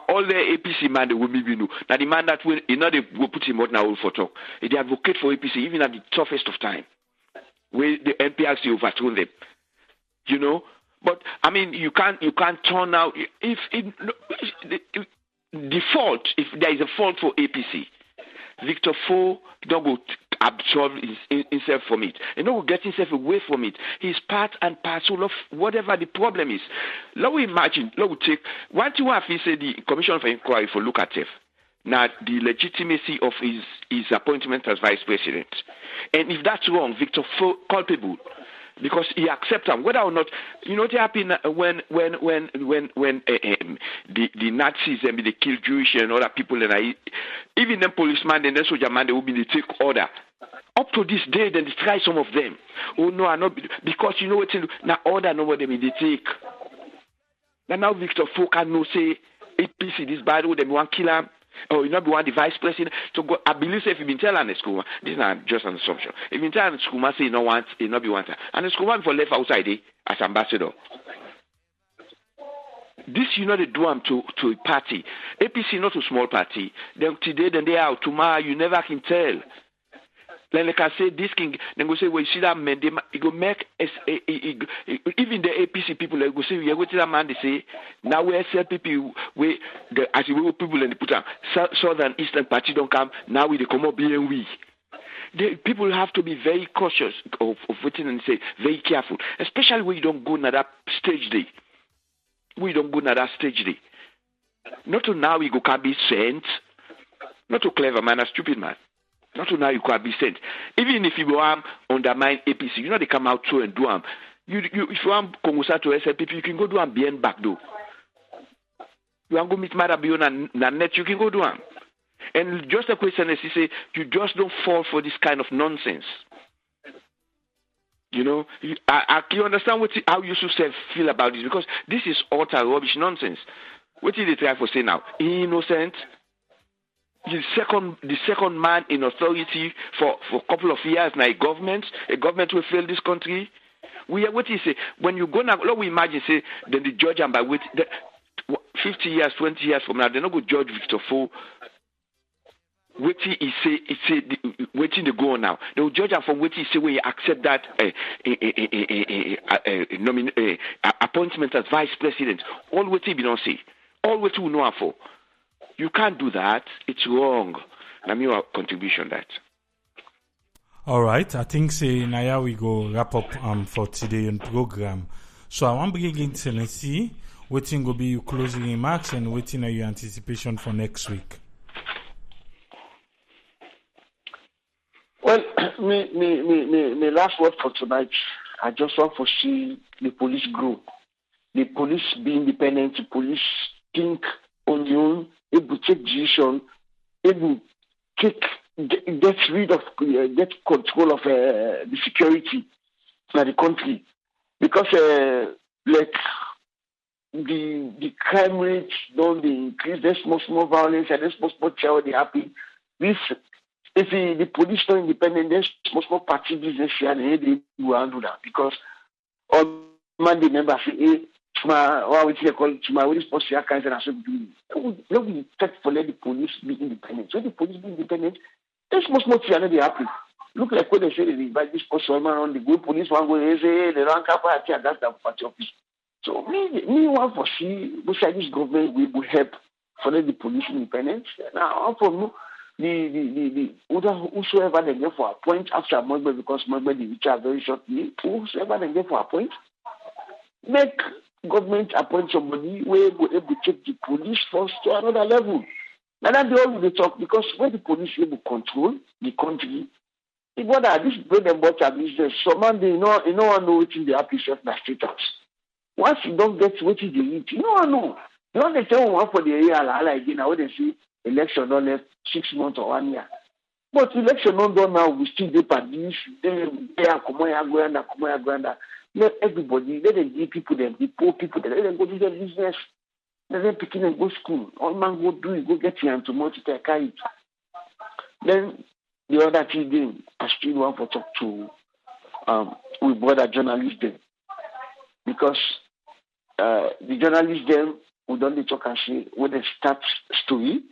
all the APC man they will maybe know. Now the man that will they will put him out now for talk. They advocate for APC even at the toughest of time, where the NPRC overthrown them. But I mean you can't turn out if the fault, if there is a fault for APC, Victor Foh don't go absolve himself from it. And don't get himself away from it. He's part and parcel of whatever the problem is. Let we imagine, let we take one thing I say the Commission for Inquiry for look at it. Now the legitimacy of his appointment as Vice President. And if that's wrong, Victor Foh culpable. Because he accepts them, whether or not, what happened when the Nazis and they killed Jewish and other people, and even the policeman and the soldier man, they will be take order. Up to this day, then they try some of them. Oh no, I'm not, because what now order know what they take. Now Victor Foh can no say APC this bad, they want kill him. Oh, you not be one the vice president. So go, I believe if you've been telling the school, this is not just an assumption. If you've been telling the school, say you don't want, you not be wanted. And the school for left outside as ambassador. This they do them to a party. APC not a small party. Then today, then they are tomorrow. You never can tell. Then they can say this king. Then go say, well, you see that man. They go make even the APC people. They go say, we are going to that man. They say now we SL people. As we people and they put Southern Eastern Party don't come. Now we they come up being we. The people have to be very cautious of waiting and say very careful, especially when you don't go na that stage day. We don't go na that stage day. Not to now we go can be sent. Not to clever man, a stupid man. Not to now you can be sent. Even if you go undermine APC, they come out through and do them. If you want Kongosa to SLPP, you can go do them behind back door. You want to go meet Marabion and net, you can go do them. And just a question is, you say, you just don't fall for this kind of nonsense. I can understand how you should feel about this, because this is utter rubbish nonsense. What did they try for say now? Innocent. The second man in authority for a couple of years now, a government will fail this country. What you say when you go now? Let we imagine say then the judge and by 50 years, 20 years from now, they're not going to judge Victor Foh. Waiting to go on now. They will judge him from what he say when you accept that appointment as vice president. All what he don't say. All what you know for. You can't do that. It's wrong. Let me your contribution that. All right. I think now we go wrap up for today on program. So I want to begin to see waiting will be your closing remarks and waiting are your anticipation for next week. Well, my last word for tonight, I just want to see the police grow. The police be independent, the police think on their own, able to take decision, able to get control of the security in the country. Because the crime rate don't increase, there's more violence and there's more child happy. If the police not independent, there's more party business here and they will handle that. Because on Monday members say, hey, what is possible kinds of let me check for let the police be independent. So the police be independent, there's more here and they happy. Look like when they say they invite this person around the good police one go they say they don't have party and that's the party office. So me want to see beside this government will help for let the police independent. Now for me. The whosoever they get for a point after Mogbe, because Mogbe they retire very shortly, whosoever they get for a point, make government appoint somebody where will able to take the police force to another level. And that's the all they talk, because when the police able to control the country, the brother, this bread and butter business, someone they know what they appreciate the state house. Once you don't get what they eat, you know. You don't tell one for the area like again, how they say election don't left 6 months or 1 year. But election not done now, we still do this. They are Komoya. Let everybody, let them give people them, the poor people, let them go do their business. Let them pick in and go school. All man go do it, go get here and tomorrow to carry it. Then the other thing, I still want to talk to with brother journalists then. Because the journalists then who don't talk and say when they start story,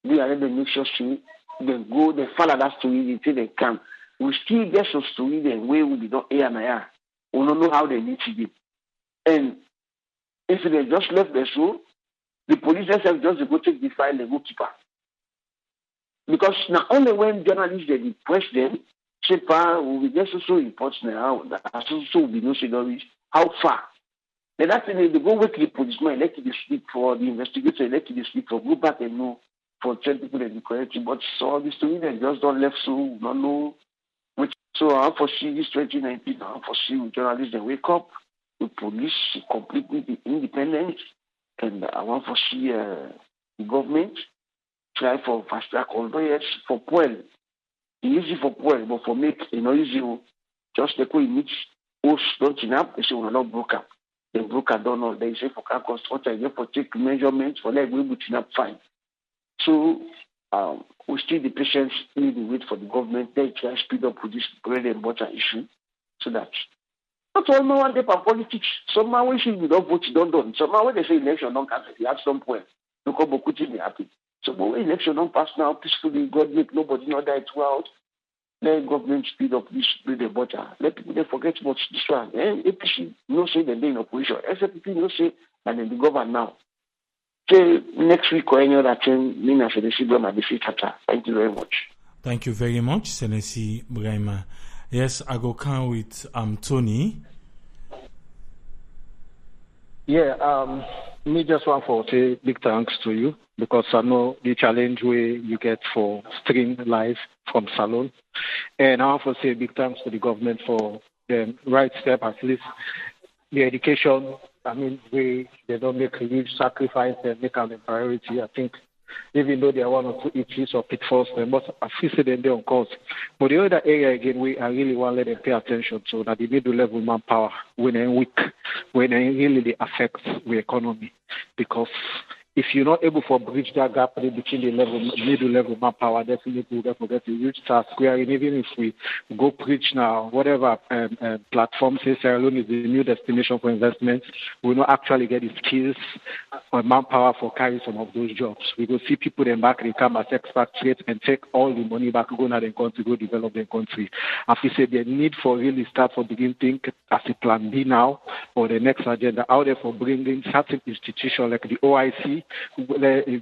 they are the make sure story, they follow that story until they can. We still get some story then where we don't air and air. We don't know how they need to be. And if they just left the show, the police themselves just go take the file and go keep her. Because not only when journalists they request them, say, we get so reports now that so we know stories, how far. Then that thing they go wake the policeman, let it sleep for the investigator, let it sleep for go back and know for 10 people that be correct. But so the story they just don't left so don't know which. So I foresee this 2019. I foresee with journalists they wake up, with police completely independent, and I want to see the government try for fast track although yes for Puel. Easy for Puel, but for make easy. Just the way meet host don't up, they say we're not broke up. They broke up don't know. They say for car construction, they for take measurements for like we putting up fine. So we still the patients need to wait for the government. They try to speed up with this bread and butter issue so that not all no one day for politics. Somehow we should not vote, don't done. Somehow when they say election don't cancel, at some point, look how Bokuti be happy. So when election don't pass now peacefully, God make nobody not die throughout. Let government speed up this bread and butter. Let people they forget about this one. APC no say they're in opposition. SFP no say and then the government now. Say next week or any other thing, Nina Senesi Brahma defeat Tata. Thank you very much. Thank you very much, Senesi Brahma. Yes, I go count with Tony. Yeah, me just want to say big thanks to you because I know the challenge where you get for stream live from Salon. And I want to say big thanks to the government for the right step, at least the education. I mean, they don't make a huge sacrifice and make them a priority. I think even though there are one or two issues or pitfalls, they must assist them there on course. But the other area again, I really want to let them pay attention to that the middle level manpower when they're weak, when they really affect the economy. Because if you're not able to bridge that gap between the middle level manpower, definitely we'll get a huge task. Even if we go preach now, whatever platform says Sierra Leone is the new destination for investment, we'll not actually get the skills or manpower for carrying some of those jobs. We go see people then back, they come as expatriates and take all the money back, go to their country, go develop their country. As we said, the need for really start for begin think as a plan B now or the next agenda out there for bringing certain institutions like the OIC,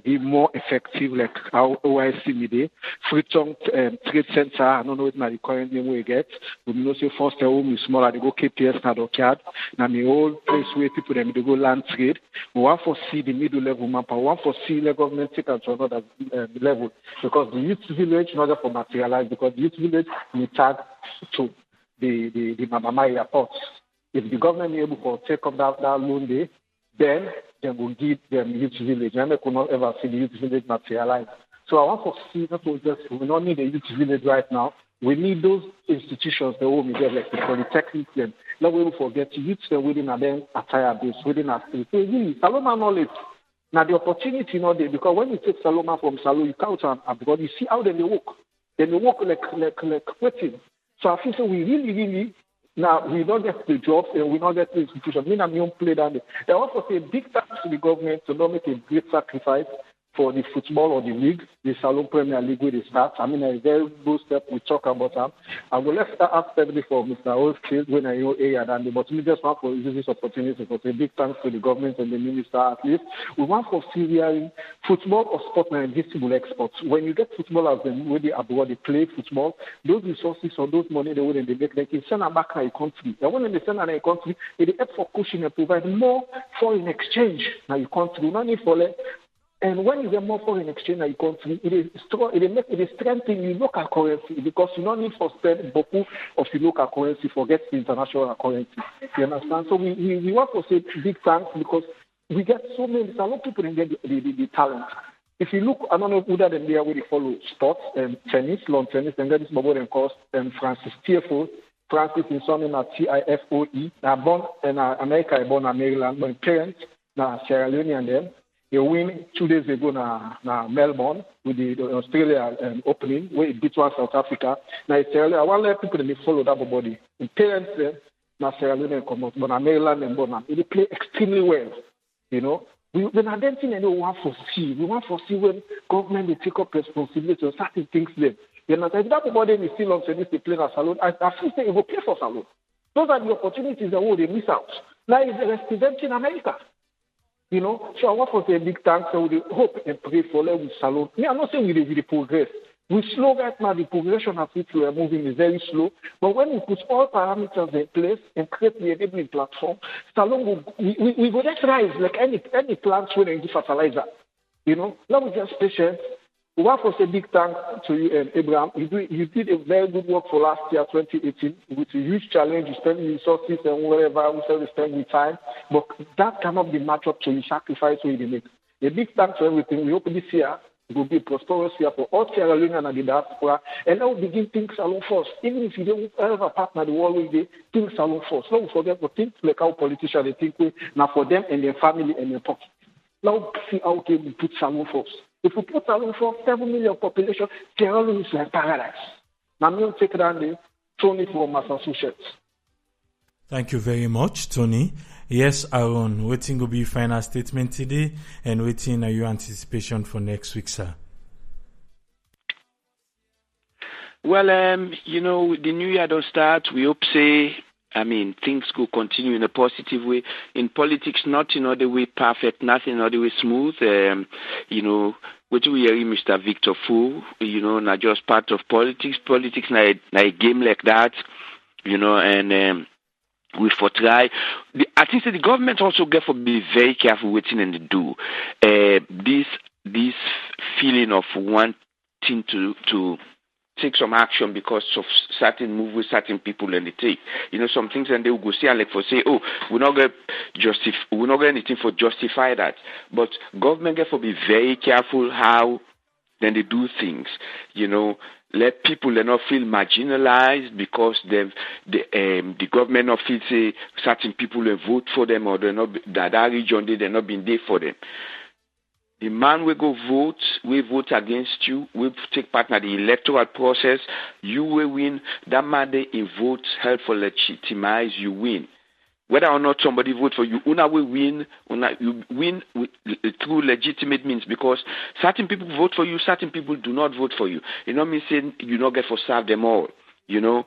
be more effective, like how OIC media, Freetown Trade Center. I don't know what my current name we get. We know say first home is smaller. They go KPS now the card. Now the whole place where people they go land trade. We want to see the middle level map. We want to see the government take it to another level because the youth village not just for materialize because the youth village we tag to the Mamamai airport. If the government is able to take up that loan day, then they will give them youth village. And they could not ever see the youth village materialize. So I want to see that we don't need a youth village right now. We need those institutions that will be there, like the polytechnic, and not we will forget youth within a then attire base, within a state. So really, Saloma knowledge. Now the opportunity not there because when you take Saloma from Salo, you count abroad, you see how they work. They work like waiting. So I think we really now, we don't get the jobs and we don't get the institution. Me and me don't play down there. I also say big thanks to the government to not make a great sacrifice for the football or the league, the Salon Premier League where they start. I mean, a very good step we talk about them. I will let that ask for Mr. Oldfield when I know area than but we just want to use this opportunity to say big thanks to the government and the minister at least. We want to see really football or sport and visible exports. When you get footballers when they abroad, they play football, those resources or those money they will they make, they can send them back to a country. And when they send them to a country, they help for cushion and provide more foreign exchange in your country. No need for it. And when you get more foreign exchange in your country, it strengthens your local currency because you don't need to spend beaucoup of the local currency for get the international currency. You understand? So we want to say big thanks because we get so many, a lot of people didn't get the talent. If you look, I don't know who that in there where they follow sports and tennis, lawn tennis, and that is Bobo and Cost and Francis TFO. Francis is son in a TIFOE. Now born in America, born in Maryland, but parents, now Sierra Leone and them. He win 2 days ago na Melbourne with the Australia opening where he beat one South Africa. Now Sierra Leone, I want to let people to follow that body. The parents na Sierra Leone come out, but na Maryland and Bonham. They play extremely well. You know, we're not dancing and we want to see. We want to see when government will take up responsibility on certain things there. You know, if that body is still on service to play na salon, I feel say it will play for salon. Those are the opportunities that they miss out. Now he's representing America. You know, so I want to say a big thanks. So we hope and pray for them with salon. Me, I'm not saying we progress. We're slow right now. The progression of which we are moving is very slow. But when we put all parameters in place and create the enabling platform, salon we will just rise like any plants when they give fertilizer. You know, now we just patient. We want to say a big thanks to you, Abraham. You did a very good work for last year, 2018, with a huge challenge. You spend resources and whatever, we say we spend with time. But that cannot be matched up to the sacrifice we make. A big thanks for everything. We hope this year will be a prosperous year for all Sierra Leone and the diaspora. And now we begin think salon first. Even if you don't have a partner the world will be, think salon first. Now we forget to think like how politicians they think now for them and their family and their pocket. Now see how we put salon first. If we put salon first, 7 million population, Sierra Leone is like paradise. Now me take down the Tony from Massachusetts. Thank you very much, Tony. Yes, Aaron, waiting will be final statement today and waiting are your anticipation for next week, sir? Well, you know, the new year don't start. We hope things could continue in a positive way. In politics, not in other way perfect, nothing in other way smooth. You know, what we hear Mr. Victor Foh, you know, not just part of politics. Politics not a game like that, you know, and we for try. I think that the government also get for be very careful waiting and to do. This feeling of wanting to take some action because of certain move with certain people and they take. You know, some things and they will go say and like for say, oh, we're not gonna anything for justify that. But government get for be very careful how then they do things. You know, let people not feel marginalized because the government not feel say certain people will vote for them or they're not that region they're not being there for them. The man will go vote, we vote against you, we take part in the electoral process, you will win. That man they in vote help for legitimize you win. Whether or not somebody vote for you, una will win, you win through legitimate means because certain people vote for you, certain people do not vote for you. You know me saying you not get for serve them all. You know,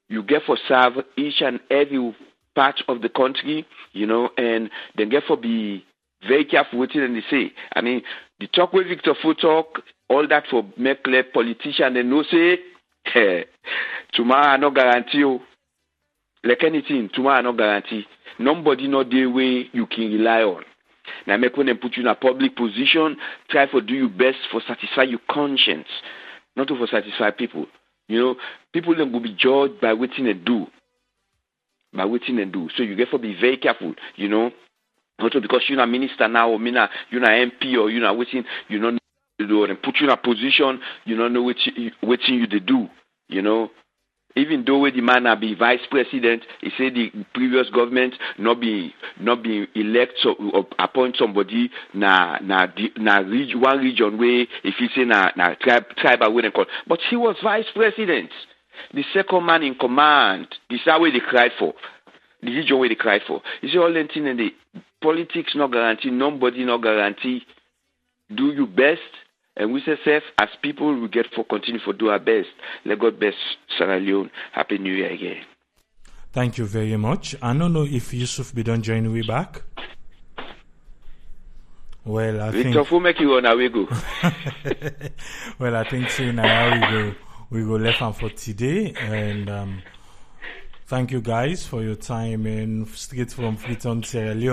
you get for serve each and every part of the country, you know, and then get for be very careful with it and they say. I mean, the talk with Victor Foh talk, all that for make clear politician and no say, tomorrow no guarantee you. Like anything, tomorrow no guarantee. Nobody know the way you can rely on. Now make when they put you in a public position, try for do your best for satisfy your conscience, not to for satisfy people. You know, people then will be judged by waiting and do. By waiting and do. So you get to be very careful, you know. Also because you're a minister now, or you're an MP, or you're waiting, you don't know what to do, and put you in a position, you don't know what you to do, you know. Even though the man be vice president, he said the previous government not be elect or appoint somebody one region where if he say tribal way they call. But he was vice president, the second man in command. This is how they cried for. The region where they cried for. You see all that thing and the politics no guarantee, nobody no guarantee. Do your best. And we say, as people, we get for continue for do our best. Let God bless Sierra Leone. Happy New Year again. Thank you very much. I don't know if Yusuf be done join we back. Well, I think Victor Foh make you on our way go. Well, I think so now we go left and for today and thank you guys for your time and straight from Freetown, Sierra Leone.